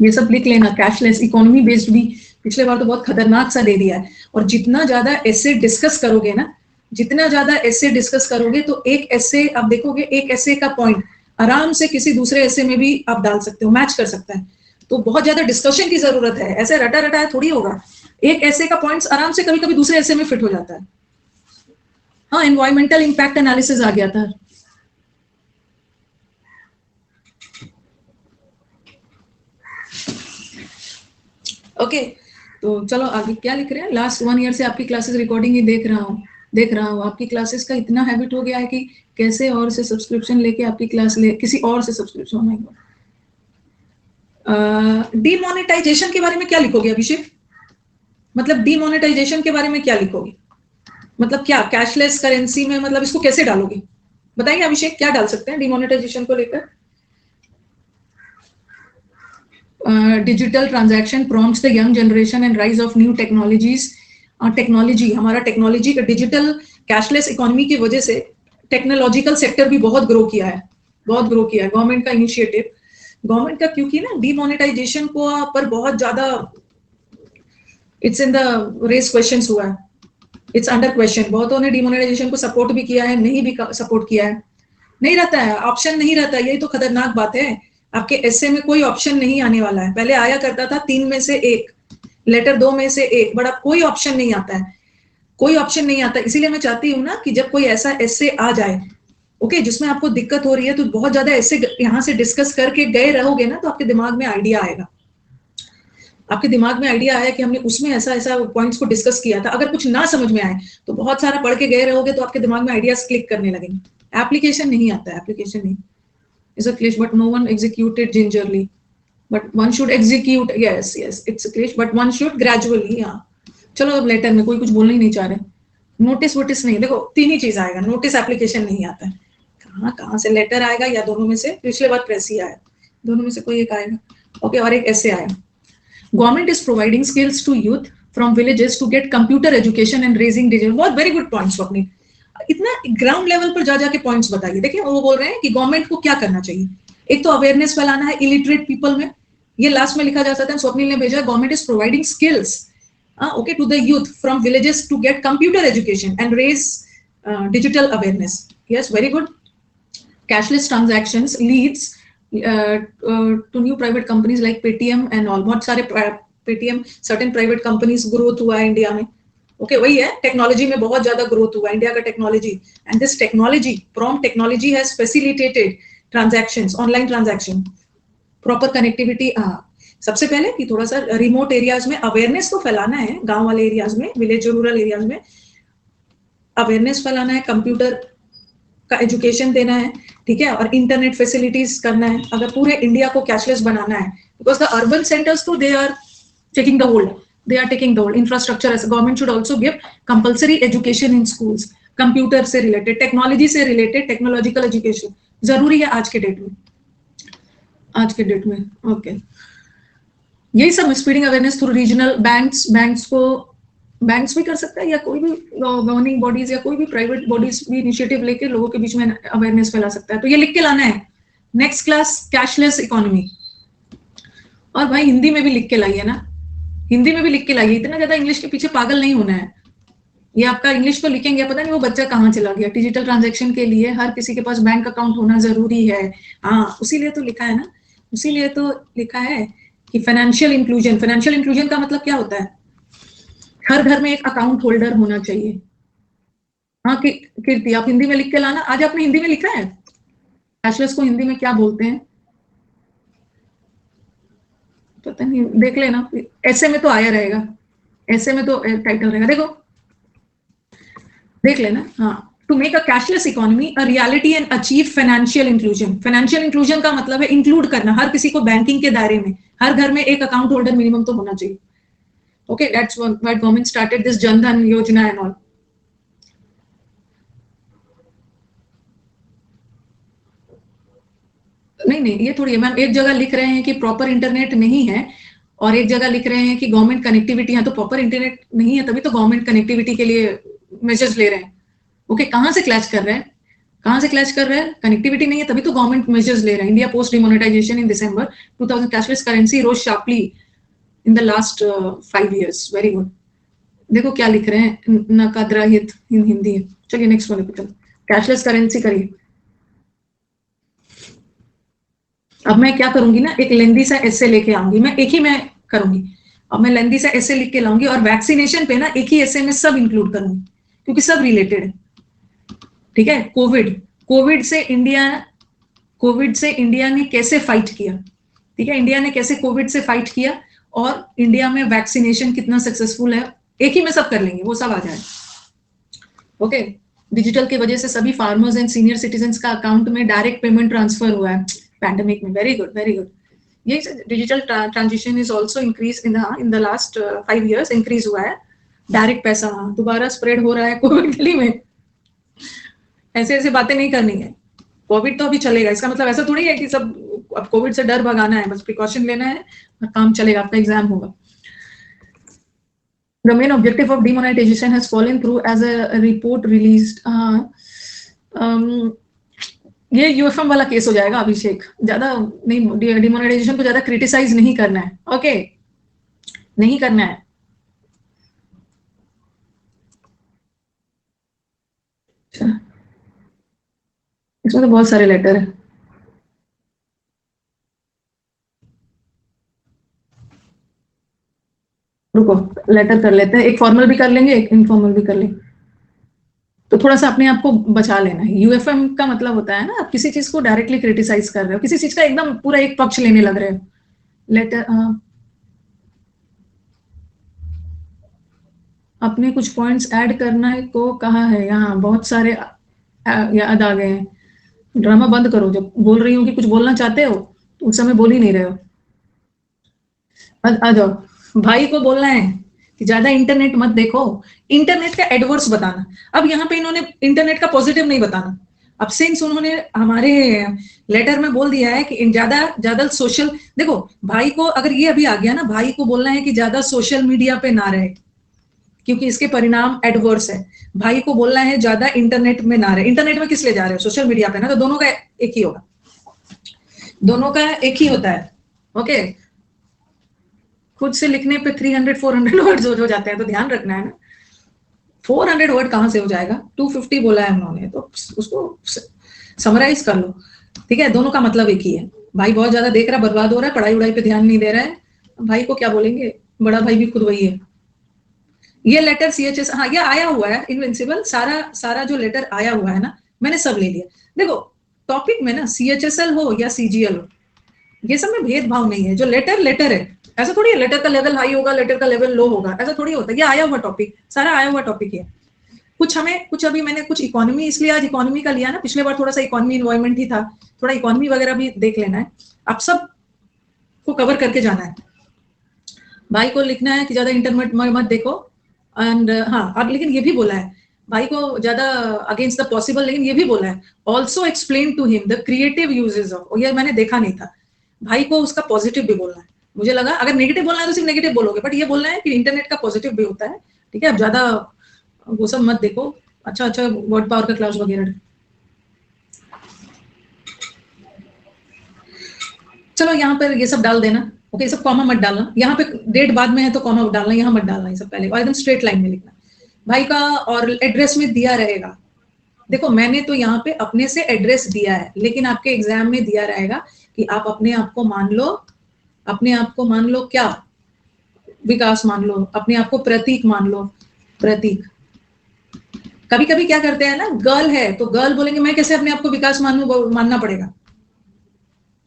ये सब लिख लेना, कैशलेस इकोनॉमी बेस्ड भी पिछले बार तो बहुत खतरनाक सा दे दिया है, और जितना ज्यादा ऐसे डिस्कस करोगे ना, तो एक ऐसे आप देखोगे, एक ऐसे का पॉइंट आराम से किसी दूसरे ऐसे में भी आप डाल सकते हो, मैच कर सकता है। तो बहुत ज्यादा डिस्कशन की जरूरत है, ऐसे रटा रटाया थोड़ी होगा, एक ऐसे का पॉइंट्स आराम से कभी कभी दूसरे ऐसे में फिट हो जाता है। हाँ एनवायरमेंटल इंपैक्ट एनालिसिस आ गया था, ओके तो चलो आगे क्या लिख रहे हैं। लास्ट 1 ईयर से आपकी क्लासेस रिकॉर्डिंग ही देख रहा हूँ, आपकी क्लासेस का इतना हैबिट हो गया है कि कैसे और से सब्सक्रिप्शन लेके आपकी क्लास ले, किसी और से सब्सक्रिप्शन होना। डीमोनेटाइजेशन के बारे में क्या लिखोगे अभिषेक, मतलब डीमोनेटाइजेशन के बारे में क्या लिखोगे, मतलब क्या कैशलेस करेंसी में, मतलब इसको कैसे डालोगे बताइए अभिषेक, क्या डाल सकते हैं डीमोनेटाइजेशन को लेकर। digital transaction prompts the young generation and rise of new technologies. Technology, हमारा टेक्नोलॉजी का डिजिटल कैशलेस इकोनॉमी की वजह से टेक्नोलॉजिकल सेक्टर भी बहुत ग्रो किया है, बहुत ग्रो किया है. गवर्नमेंट का इनिशिएटिव, गवर्नमेंट का, क्योंकि ना डीमोनेटाइजेशन को पर बहुत ज्यादा it's in the race questions हुआ है, इट्स अंडर क्वेश्चन. बहुतों ने डीमोनेटाइजेशन को सपोर्ट भी किया है, नहीं भी सपोर्ट किया है. नहीं रहता है ऑप्शन, नहीं रहता. यही तो खतरनाक बात है. आपके एसए में कोई ऑप्शन नहीं आने वाला है. पहले आया करता था 3 में से 1, लेटर 2 में से 1, बट अब कोई ऑप्शन नहीं आता है, कोई ऑप्शन नहीं आता. इसीलिए मैं चाहती हूँ ना कि जब कोई ऐसा एसए आ जाए, ओके, जिसमें आपको दिक्कत हो रही है, तो बहुत ज्यादा ऐसे यहाँ से डिस्कस करके गए रहोगे ना, तो आपके दिमाग में आइडिया आएगा. आपके दिमाग में आइडिया आया कि हमने उसमें ऐसा ऐसा पॉइंट्स को डिस्कस किया था. अगर कुछ ना समझ में आए तो बहुत सारा पढ़ के गए रहोगे, तो आपके दिमाग में आइडियाज क्लिक करने लगेंगे. एप्लीकेशन नहीं आता है, एप्लीकेशन नहीं. Is a cliche but no one executed gingerly, but one should execute. Yes yes, it's a cliche but one should gradually. हाँ चलो, अब लेटर में कोई कुछ बोलना ही नहीं चाह रहे. नोटिस वोटिस नहीं, देखो 3 ही चीज आएगा. नोटिस, एप्लीकेशन नहीं आता है. कहाँ से लेटर आएगा, या दोनों में से, पिछले बार प्रेस ही आया, दोनों में से कोई एक आएगा. ओके, और एक ऐसे आया. Government is providing skills to youth from villages to get computer education and raising digital. बहुत very good points स्वप्निल. इतना ग्राउंड लेवल पर जा जाके पॉइंट्स बताइए. देखिए वो बोल रहे हैं कि गवर्नमेंट को क्या करना चाहिए. एक तो अवेयरनेस फैलाना है इलिटरेट पीपल में. ये लास्ट में लिखा जा सकता है, स्वप्निल ने भेजा. Government is providing skills okay to the youth from villages to get computer education and raise digital awareness. Yes, very good. Cashless transactions leads to new private companies like Paytm and all. बहुत सारे Paytm, certain private companies growth हुआ है India में. Okay, वही है, technology में बहुत ज्यादा ग्रोथ हुआ है इंडिया का technology. And this technology, prompt technology has facilitated transactions, online transaction, proper connectivity. सबसे पहले कि थोड़ा सा रिमोट एरियाज में अवेयरनेस तो फैलाना है, गांव वाले एरियाज में, विलेज रूरल एरियाज में अवेयरनेस फैलाना है, कंप्यूटर का एजुकेशन देना है, ठीक है, और इंटरनेट फैसिलिटीज करना है. अगर पूरे इंडिया को कैशलेस बनाना है, बिकॉज द अर्बन सेंटर्स तो they are taking the hold, they are taking the whole infrastructure. as government should also give compulsory education in schools, computer से रिलेटेड, टेक्नोलॉजी से related, technological education जरूरी है आज के date में, आज के डेट में. ओके, यही सब spreading awareness through regional banks. Banks भी कर सकता है, या कोई भी गवर्निंग बॉडीज या कोई भी प्राइवेट बॉडीज भी इनिशिएटिव लेके लोगों के बीच में अवेयरनेस फैला सकता है. तो ये लिख के लाना है. Next class, cashless economy. और भाई हिंदी में भी लिख के लाइए ना, हिंदी में भी लिख के लाइए. इतना ज्यादा इंग्लिश के पीछे पागल नहीं होना है. ये आपका इंग्लिश तो लिखेंगे, पता नहीं वो बच्चा कहाँ चला गया. डिजिटल ट्रांजैक्शन के लिए हर किसी के पास बैंक अकाउंट होना जरूरी है. हाँ, उसीलिए तो लिखा है ना, उसीलिए तो लिखा है कि फाइनेंशियल इंक्लूजन. फाइनेंशियल इंक्लूजन का मतलब क्या होता है? हर घर में एक अकाउंट होल्डर होना चाहिए. हाँ कीर्ति, आप हिंदी में लिख के लाना. आज आपने हिंदी में लिखा है, कैशलेस को हिंदी में क्या बोलते हैं पता नहीं, देख लेना. ऐसे में तो आया रहेगा, ऐसे में तो टाइटल रहेगा, देखो देख लेना. हाँ, to make a cashless economy a reality and achieve financial inclusion. Financial inclusion का मतलब है इंक्लूड करना हर किसी को बैंकिंग के दायरे में. हर घर में एक अकाउंट होल्डर मिनिमम तो होना चाहिए. Okay, that's what government started this Jan Dhan योजना एंड ऑल. नहीं, ये थोड़ी है मैम. एक जगह लिख रहे हैं कि प्रॉपर इंटरनेट नहीं है, और एक जगह लिख रहे हैं कि गवर्नमेंट कनेक्टिविटी है. तो प्रॉपर इंटरनेट नहीं है, तभी तो गवर्नमेंट कनेक्टिविटी के लिए मेजर्स ले रहे हैं. ओके, कहाँ से क्लैश कर रहे हैं, कहाँ से क्लैश कर रहे हैं? कनेक्टिविटी नहीं है, तभी तो गवर्नमेंट मेजर्स ले रहे हैं. India post demonetization in December 2000, cashless currency rose sharply in the last 5 years. Very good. देखो क्या लिख रहे हैं, नकादराहित इन हिंदी. चलिए नेक्स्ट वाले पे चलो. कैशलेस करेंसी करिए. अब मैं क्या करूंगी ना, एक लेंदी सा एसे लेके आऊंगी. मैं एक ही मैं करूंगी. अब मैं लेंदी सा एसे लिख के लाऊंगी, और वैक्सीनेशन पे ना एक ही एसे में सब इंक्लूड करूंगी, क्योंकि सब रिलेटेड है. ठीक है. कोविड से इंडिया ने कैसे फाइट किया, ठीक है, इंडिया ने कैसे कोविड से फाइट किया, और इंडिया में वैक्सीनेशन कितना सक्सेसफुल है, एक ही में सब कर लेंगे, वो सब आ जाए. ओके, डिजिटल की वजह से सभी फार्मर्स एंड सीनियर सिटीजन्स का अकाउंट में डायरेक्ट पेमेंट ट्रांसफर हुआ है पैंडेमिक में. Very good, very good. ये digital transition is also increase in the last 5 years. Increase हुआ है डायरेक्ट पैसा. दोबारा स्प्रेड हो रहा है कोविड गली में. ऐसे बातें नहीं करनी है. कोविड तो अभी चलेगा, इसका मतलब ऐसा थोड़ी है कि सब अब कोविड से डर भगाना है, बस प्रिकॉशन लेना है और काम चलेगा, आपका एग्जाम होगा। The main objective of demonetization has fallen through as a report released. ये यूएफएम वाला केस हो जाएगा अभिषेक, ज्यादा नहीं, डिमोनेटाइजेशन को ज्यादा क्रिटिसाइज नहीं करना है, ओके नहीं करना है। इसमें तो बहुत सारे लेटर है, रुको लेटर कर लेते हैं, एक फॉर्मल भी कर लेंगे एक इनफॉर्मल भी कर लेंगे, तो थोड़ा सा अपने आप को बचा लेना है। यूएफएम का मतलब होता है ना, आप किसी चीज को डायरेक्टली क्रिटिसाइज कर रहे हो, किसी चीज का एकदम पूरा एक पक्ष लेने लग रहे हो। लेटर अपने कुछ पॉइंट्स ऐड करना को कहा है, यहाँ बहुत सारे याद आ गए हैं। ड्रामा बंद करो, जब बोल रही हूँ कि कुछ बोलना चाहते हो तो उस समय बोल ही नहीं रहे हो। आ जाओ, भाई को बोलना है कि ज्यादा इंटरनेट मत देखो, इंटरनेट का एडवर्स बताना। अब यहाँ पे इन्होंने इंटरनेट का पॉजिटिव नहीं बताना, अब सिंस उन्होंने हमारे लेटर में बोल दिया है कि ज्यादा सोशल, देखो भाई को अगर ये अभी आ गया ना, भाई को बोलना है कि ज्यादा सोशल मीडिया पे ना रहे क्योंकि इसके परिणाम एडवर्स है। भाई को बोलना है ज्यादा इंटरनेट में ना रहे। इंटरनेट में किस लिए जा रहे हो? सोशल मीडिया पे ना, तो दोनों का एक ही होगा, दोनों का एक ही होता है, ओके। खुद से लिखने पे 300-400 वर्ड्स हो जाते हैं, तो ध्यान रखना है ना, 400 वर्ड कहां से हो जाएगा, 250 बोला है उन्होंने, तो उसको समराइज कर लो, ठीक है। दोनों का मतलब एक ही है। भाई बहुत ज्यादा देख रहा है, बर्बाद हो रहा है, पढ़ाई उड़ाई पे ध्यान नहीं दे रहा है, भाई को क्या बोलेंगे, बड़ा भाई भी खुद वही है। ये लेटर CHS, हाँ ये आया हुआ है इनविंसिबल, सारा जो लेटर आया हुआ है ना, मैंने सब ले लिया। देखो टॉपिक में ना CHSL हो या CGL हो, ये सब में भेदभाव नहीं है। जो लेटर है, ऐसा थोड़ी है लेटर का लेवल हाई होगा, लेटर का लेवल लो होगा, ऐसा थोड़ी होता है। ये आया हुआ टॉपिक, सारा आया हुआ टॉपिक है। कुछ अभी मैंने कुछ इकोनॉमी, इसलिए आज इकोनॉमी का लिया ना, पिछले बार थोड़ा सा इकोनॉमी इन्वायरमेंट ही था, थोड़ा इकोनॉमी वगैरह भी देख लेना है, आप सब को कवर करके जाना है। भाई को लिखना है कि ज्यादा इंटरनेट मत देखो, एंड हाँ, अब लेकिन ये भी बोला है भाई को ज्यादा अगेंस्ट द पॉसिबल, लेकिन ये भी बोला है also explain to him the creative uses of, ये मैंने देखा नहीं था, भाई को उसका पॉजिटिव भी बोलना है। मुझे लगा अगर नेगेटिव बोलना है तो सिर्फ नेगेटिव बोलोगे, बट ये बोलना है कि इंटरनेट का पॉजिटिव भी होता है, ठीक है। अब ज्यादा वो सब मत देखो, अच्छा वर्ड पावर का क्लास वगैरह। चलो यहाँ पर ये सब डाल देना, ओके। सब कॉमा मत डालना, यहाँ पे डेट बाद में है तो कॉमा डालना, यहाँ मत डालना, ये सब पहले, और एकदम स्ट्रेट लाइन में लिखना। भाई का और एड्रेस में दिया रहेगा, देखो मैंने तो यहाँ पे अपने से एड्रेस दिया है, लेकिन आपके एग्जाम में दिया रहेगा कि आप अपने आप को मान लो, अपने आप को मान लो क्या, विकास मान लो, अपने आप को प्रतीक मान लो, प्रतीक। कभी कभी क्या करते हैं ना, गर्ल है तो गर्ल बोलेंगे मैं कैसे अपने आप को विकास मानना पड़ेगा,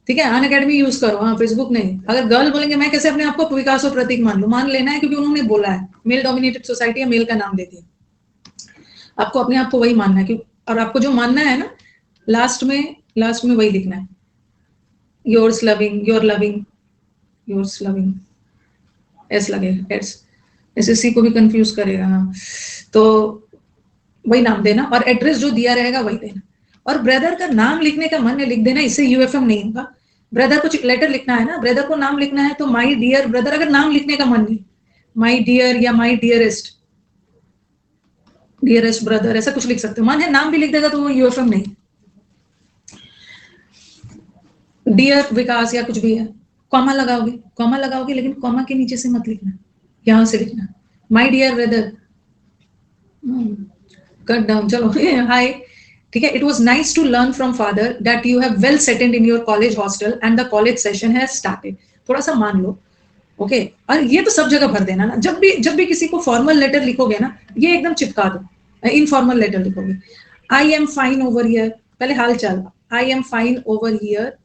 ठीक है। अनअकैडमी यूज करो, हाँ फेसबुक नहीं। अगर गर्ल बोलेंगे मैं कैसे अपने आप को विकास और प्रतीक मान लूं, मान लेना है क्योंकि उन्होंने बोला है, मेल डोमिनेटेड सोसाइटी है, मेल का नाम देती है, आपको अपने आप को वही मानना है। और आपको जो मानना है ना, लास्ट में वही लिखना है, yours loving, your loving, yours loving, S लगेगा, एसएससी को भी कंफ्यूज करेगा, हाँ। तो वही नाम देना, और एड्रेस जो दिया रहेगा वही देना। और ब्रदर का नाम लिखने का मन है लिख देना, इससे यूएफएम नहीं होगा। ब्रदर को लेटर लिखना है ना, ब्रदर को नाम लिखना है तो माई डियर ब्रदर, अगर नाम लिखने का मन नहीं, माई डियर या माई डियरेस्ट ब्रदर, ऐसा कुछ लिख सकते हो। मन है नाम भी लिख देगा तो वो यूएफएम नहीं। डियर विकास या कुछ भी है, कॉमा लगाओगे, लेकिन कॉमा के नीचे से मत लिखना, यहां से लिखना, my dear brother, cut down. चलो हाय, ठीक है। It was nice to learn from father that you have well settled in your college hostel and the college session has started. थोड़ा सा मान लो, ओके। और ये तो सब जगह भर देना ना, जब भी किसी को फॉर्मल लेटर लिखोगे ना, ये एकदम चिपका दो। इनफॉर्मल लेटर लिखोगे, I am fine over here, पहले हाल चाल, I am fine over here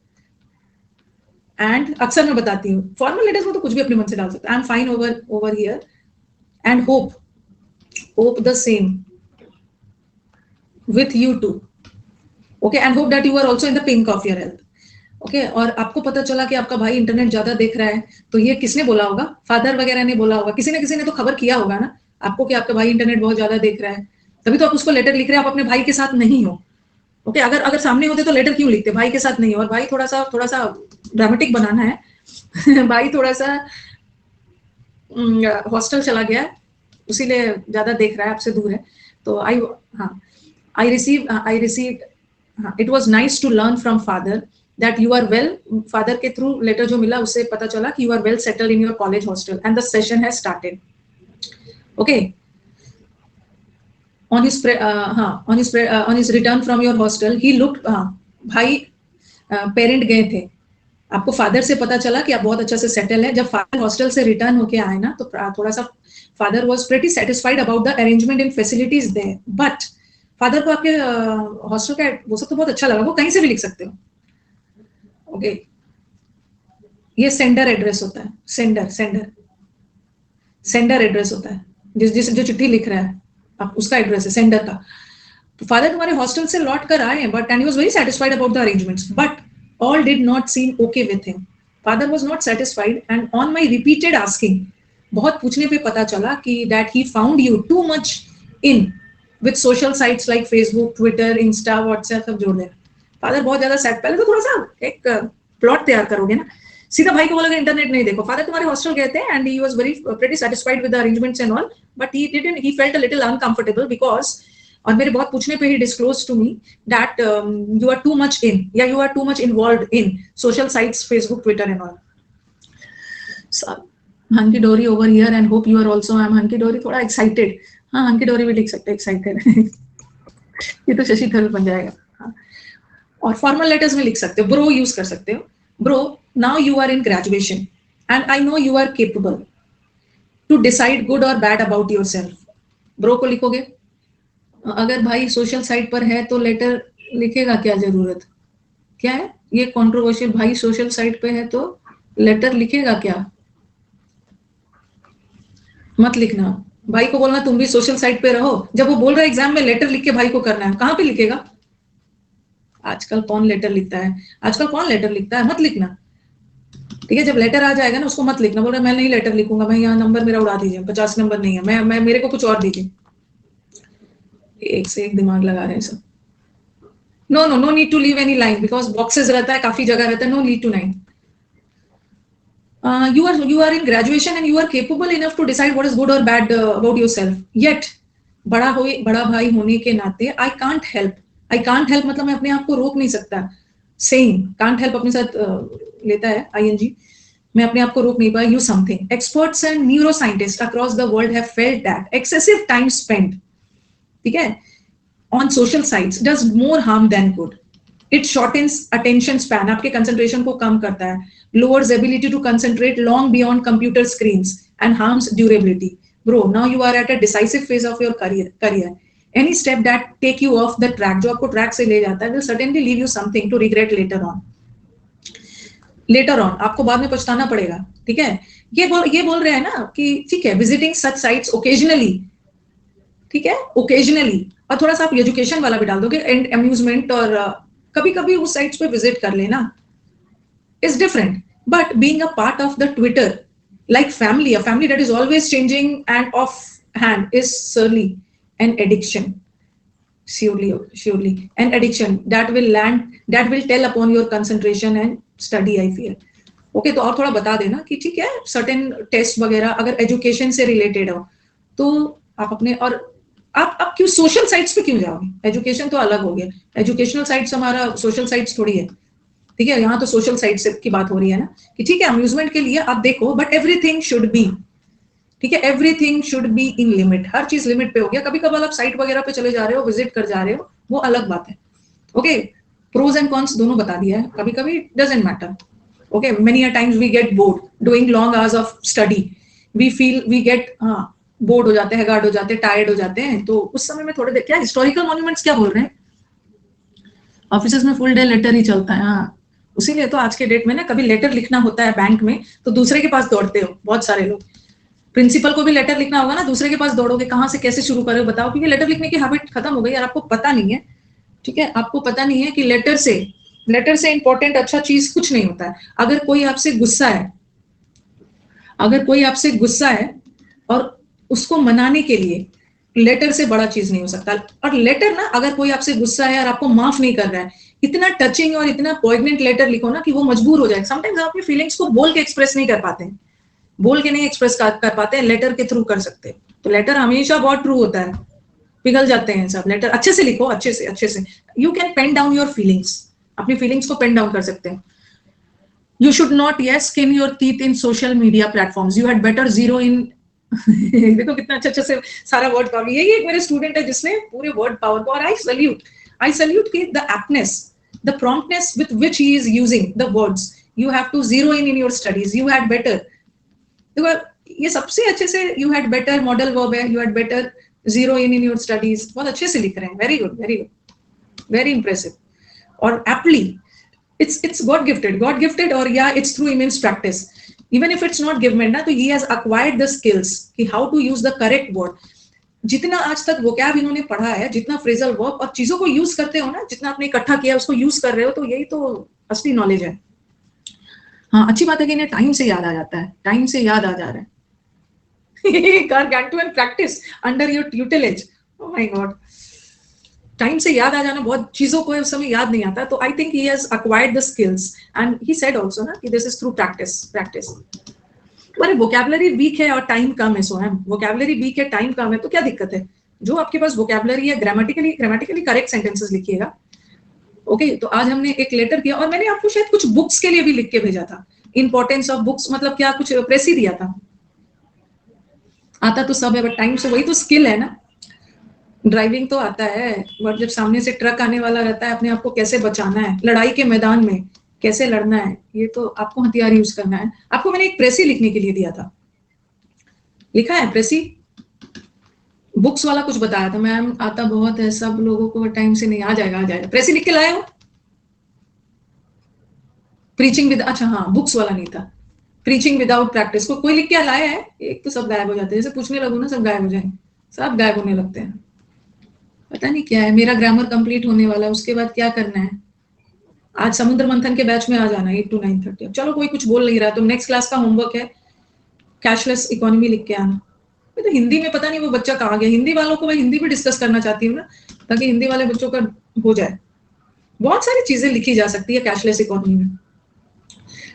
and, अक्सर मैं बताती हूँ फॉर्मल लेटर्स में तो कुछ भी अपने मन से डाल सकते, I am fine over here and hope the same with you too, okay, and hope that you are also in the pink of your health, okay। और आपको पता चला कि आपका भाई इंटरनेट ज्यादा देख रहा है, तो ये किसने बोला होगा, फादर वगैरह ने बोला होगा, किसी ने तो खबर किया होगा ना आपको कि आपका भाई इंटरनेट बहुत ज्यादा देख रहा है, तभी तो आप उसको लेटर लिख रहे हैं, आप अपने भाई के साथ नहीं हो, ओके अगर अगर सामने होते तो लेटर क्यों लिखते, भाई के साथ नहीं, और भाई थोड़ा सा ड्रामेटिक बनाना है भाई थोड़ा सा हॉस्टल चला गया है, उसीलिए ज्यादा देख रहा है, आपसे दूर है, तो I receive it was nice to learn from father that you are well, father के थ्रू लेटर जो मिला उससे पता चला कि you are well settled in your college hostel and the session has started. Okay on his return from your hostel he looked भाई parent गए थे, आपको फादर से पता चला कि आप बहुत अच्छा से सेटल है. जब फादर हॉस्टल से रिटर्न होके आए ना तो थोड़ा सा father was pretty satisfied about the arrangement and facilities there, but father को आपके हॉस्टल का वो सब तो बहुत अच्छा लगा, वो कहीं से भी लिख सकते हो. ओके ये सेंडर एड्रेस होता है, सेंडर एड्रेस होता है, जिस जो चिट्ठी लिख रहा है आप उसका एड्रेस है सेंडर का. तो फादर तुम्हारे हॉस्टल से लौट कर आए, but and he was very satisfied about the arrangements, but all did not seem okay with him. Father was not satisfied and on my repeated asking, बहुत पूछने पे पता चला कि that he found you too much in with social sites like Facebook, Twitter, Insta, WhatsApp सब जोड़ देना. Father बहुत ज्यादा सैड, पहले तो थोड़ा सा एक प्लॉट तैयार करोगे ना, सीधा भाई को बोलोगे इंटरनेट नहीं देखो. फादर तुम्हारे हॉस्टल गए थे and he was very pretty satisfied with the arrangements and all, but he felt a little uncomfortable because और मेरे बहुत पूछने पे ही disclosed to me that you are too much in, yeah, you are too much involved in social sites, Facebook, Twitter and all. So hunky dory over here and hope you are also. I'm hunky dory थोड़ा excited. हाँ hunky dory भी लिख सकते हैं excited. ये तो शशि थरूर बन जाएगा. हाँ. और फॉर्मल लेटर्स में लिख सकते हो, ब्रो यूज कर सकते हो. Bro now you are in graduation and I know you are capable to decide good और bad about yourself. Bro को लिखोगे. अगर भाई सोशल साइट पर है तो लेटर लिखेगा क्या जरूरत, क्या है ये कंट्रोवर्शियल, भाई सोशल साइट पे है तो लेटर लिखेगा क्या, मत लिखना. भाई को बोलना तुम भी सोशल साइट पे रहो, जब वो बोल रहा है एग्जाम में लेटर लिख के भाई को करना है, कहाँ पे लिखेगा. आजकल कौन लेटर लिखता है, मत लिखना. ठीक है, जब लेटर आ जाएगा ना उसको मत लिखना. बोल रहा मैं नहीं लेटर लिखूंगा, मैं यहाँ नंबर मेरा उड़ा दीजिए, 50 नंबर नहीं है, मैं मेरे को कुछ और दीजिए. एक से एक दिमाग लगा रहे हैं सब. No need to leave any line because boxes रहता है, काफी जगह रहता है. No need to line. you are in graduation and you are capable enough to decide what is good or bad about yourself. Yet बड़ा भाई होने के नाते I can't help मतलब मैं अपने आप को रोक नहीं सकता. Saying can't help अपने साथ लेता है ing, मैं अपने आप को रोक नहीं पाया. You something. Experts and neuroscientists across the world have felt that excessive time spent, ठीक है, on social sites does more harm than good. It shortens attention span, आपके concentration को कम करता है, lowers ability to concentrate long beyond computer screens and harms durability. Bro, now you are at a decisive phase of your career. Any step that take you off the track, जो आपको track से ले जाता है, will certainly leave you something to regret later on. आपको बाद में पछताना पड़ेगा. ठीक है, ये बोल रहे हैं ना कि ठीक है, visiting such sites occasionally, ठीक है, ओकेजनली, और थोड़ा सा आप एजुकेशन वाला भी डाल दोगे एंड अम्यूजमेंट, और कभी कभी उस साइट्स पे विजिट कर लेना, is different. But being a part of the Twitter like family, a family that is always changing end of hand is surely an addiction. Surely an addiction that will tell upon your concentration and study, I feel. Okay, तो और थोड़ा बता देना कि ठीक है, certain test वगैरह अगर एजुकेशन से रिलेटेड हो तो आप अपने, और आप क्यों सोशल साइट्स पे क्यों जाओगे, एजुकेशन तो अलग हो गया. एजुकेशनल साइट्स हमारा सोशल साइट्स थोड़ी है. ठीक है, यहाँ तो सोशल साइट्स की बात हो रही है ना कि ठीक है अम्यूजमेंट के लिए आप देखो, बट एवरीथिंग शुड बी, ठीक है, everything should be in limit. हर चीज लिमिट पे हो गया. कभी कभार आप साइट वगैरह पे चले जा रहे हो, विजिट कर जा रहे हो, वो अलग बात है. ओके, प्रोज एंड कॉन्स दोनों बता दिया है. कभी कभी doesn't matter. Okay, many a times we get bored doing long hours of study, we get bored हो जाते हैं, गार्ड हो जाते हैं, टायर्ड हो जाते हैं, तो उस समय में थोड़े देर, क्या हिस्टोरिकल मॉन्यूमेंट्स क्या बोल रहे हैं, ऑफिसेज में फुल डे लेटर ही चलता है. हाँ, उसीलिए तो आज के डेट में ना कभी लेटर लिखना होता है बैंक में तो दूसरे के पास दौड़ते हो बहुत सारे लोग. प्रिंसिपल को भी लेटर लिखना होगा ना, दूसरे के पास दौड़ोगे, कहाँ से कैसे शुरू करो बताओ, क्योंकि लेटर लिखने की हैबिट खत्म हो गई यार. आपको पता नहीं है, ठीक है, आपको पता नहीं है कि लेटर से इंपॉर्टेंट अच्छा चीज कुछ नहीं होता है. अगर कोई आपसे गुस्सा है और उसको मनाने के लिए लेटर से बड़ा चीज नहीं हो सकता। और लेटर ना, अगर कोई आपसे गुस्सा है और आपको माफ नहीं कर रहा है, इतना टचिंग और इतना पॉइगनेंट लेटर लिखो ना कि वो मजबूर हो जाए। समटाइम्स आप अपनी फीलिंग्स को बोल के एक्सप्रेस नहीं कर पाते हैं, बोल के नहीं एक्सप्रेस कर पाते हैं, लेटर के थ्रू कर सकते हैं। तो लेटर हमेशा बहुत ट्रू होता है, पिघल जाते हैं सब। लेटर अच्छे से लिखो, अच्छे से। You can pen down your feelings, अपनी फीलिंग्स को पेन डाउन कर सकते हैं। You should not yes skin your teeth in social media platforms. You had better zero in देखो कितना अच्छा से सारा वर्ड पावर। यही एक मेरे स्टूडेंट है जिसने पूरे वर्ड पावर को, और आई सल्यूट कि the aptness, the promptness with which he is using the words. You have to zero in your studies. You had better, देखो ये सबसे अच्छे से you had better modal verb है। You had better zero in your studies, बहुत अच्छे से लिख रहे हैं। Very good, very impressive. और aptly, it's god gifted, or yeah, it's through immense practice. Even if it's not given ना, तो he has acquired the skills कि how to use the correct word. जितना आज तक vocab इन्होंने पढ़ा है, जितना phrasal verb और चीजों को यूज करते हो ना, जितना आपने इकट्ठा किया उसको यूज कर रहे हो, तो यही तो असली नॉलेज है। हाँ, अच्छी बात है कि इन्हें टाइम से याद आ जाता है, टाइम से याद आ जा रहा है। gargantuan practice under your tutelage. Oh my god, time से याद आ जाना, बहुत चीजों को उस समय याद नहीं आता। तो I think he has acquired the skills, and he said also ना कि दिस इज थ्रू प्रैक्टिस। अरे वोकैबुलरी वीक है और टाइम कम है, सोहम, वोकैबुलरी वीक है, टाइम कम है, तो क्या दिक्कत है? जो आपके पास वोकैबुलरी है, ग्रामेटिकली करेक्ट सेंटेंसेस लिखिएगा। ओके, तो आज हमने एक लेटर किया, और मैंने आपको शायद कुछ बुक्स के लिए भी लिख के भेजा था। इंपॉर्टेंस ऑफ बुक्स मतलब क्या, कुछ प्रेस ही दिया था। आता तो सब है, बट टाइम से, वही तो स्किल है ना। ड्राइविंग तो आता है, बट जब सामने से ट्रक आने वाला रहता है, अपने आप को कैसे बचाना है, लड़ाई के मैदान में कैसे लड़ना है, ये तो आपको हथियार यूज करना है। आपको मैंने एक प्रेसी लिखने के लिए दिया था, लिखा है प्रेसी। बुक्स वाला कुछ बताया था, मैम आता बहुत है, सब लोगों को टाइम से नहीं, आ जाएगा। प्रेसी लिख के लाए हो? प्रीचिंग विद, अच्छा हाँ, बुक्स वाला नहीं था। प्रीचिंग विदाउट प्रैक्टिस को कोई लिख के लाया है? एक तो सब गायब हो जाते हैं, जैसे पूछने लगो ना सब गायब हो जाएंगे, सब गायब होने लगते हैं। पता नहीं क्या है। मेरा ग्रामर कंप्लीट होने वाला है, उसके बाद क्या करना है? आज समुद्र मंथन के बैच में आ जाना 8 to 9:30। चलो कोई कुछ बोल नहीं रहा, तो नेक्स्ट क्लास का होमवर्क है कैशलेस इकोनॉमी लिख के आना। तो हिंदी में पता नहीं वो बच्चा कहाँ गया। हिंदी वालों को मैं हिंदी में डिस्कस करना चाहती हूँ ना, ताकि हिंदी वाले बच्चों का हो जाए। बहुत सारी चीजें लिखी जा सकती है कैशलेस इकोनॉमी में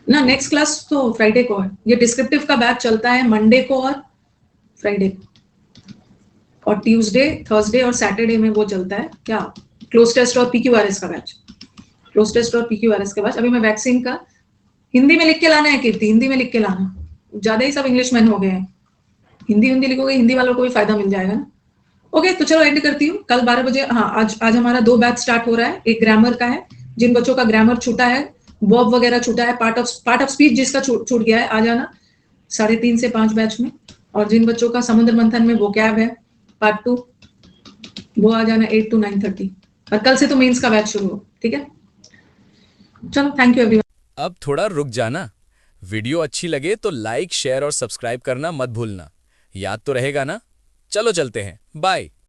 ना। नेक्स्ट क्लास तो फ्राइडे को है, ये डिस्क्रिप्टिव का बैच चलता है मंडे को और फ्राइडे को, और ट्यूसडे, थर्सडे और सैटरडे में वो चलता है क्या, क्लोज टेस्ट और पीक्यूआरएस का बैच। क्लोज टेस्ट और पीक्यूआरएस का बैच। अभी मैं वैक्सीन का हिंदी में लिख के लाना है कीर्ति, हिंदी में लिख के लाना। ज्यादा ही सब इंग्लिश मैन हो गए हैं, हिंदी लिखोगे, हिंदी वालों को भी फायदा मिल जाएगा ना। ओके, तो चलो एंड करती हूँ। कल 12 बजे, हाँ, आज हमारा 2 बैच स्टार्ट हो रहा है। एक ग्रामर का है, जिन बच्चों का ग्रामर छूटा है, वर्ब वगैरह छूटा है, पार्ट ऑफ स्पीच जिसका छूट गया है, आ जाना 3:30 से 5 बैच में। और जिन बच्चों का समुद्र मंथन में वोकैब है पार्ट 2, वो आ जाना 8 to 9:30। और कल से तो मेंस का बैच शुरू हो, ठीक है? चलो, थैंक यू एवरीवन। अब थोड़ा रुक जाना। वीडियो अच्छी लगे तो लाइक, शेयर और सब्सक्राइब करना मत भूलना। याद तो रहेगा ना? चलो चलते हैं, बाय।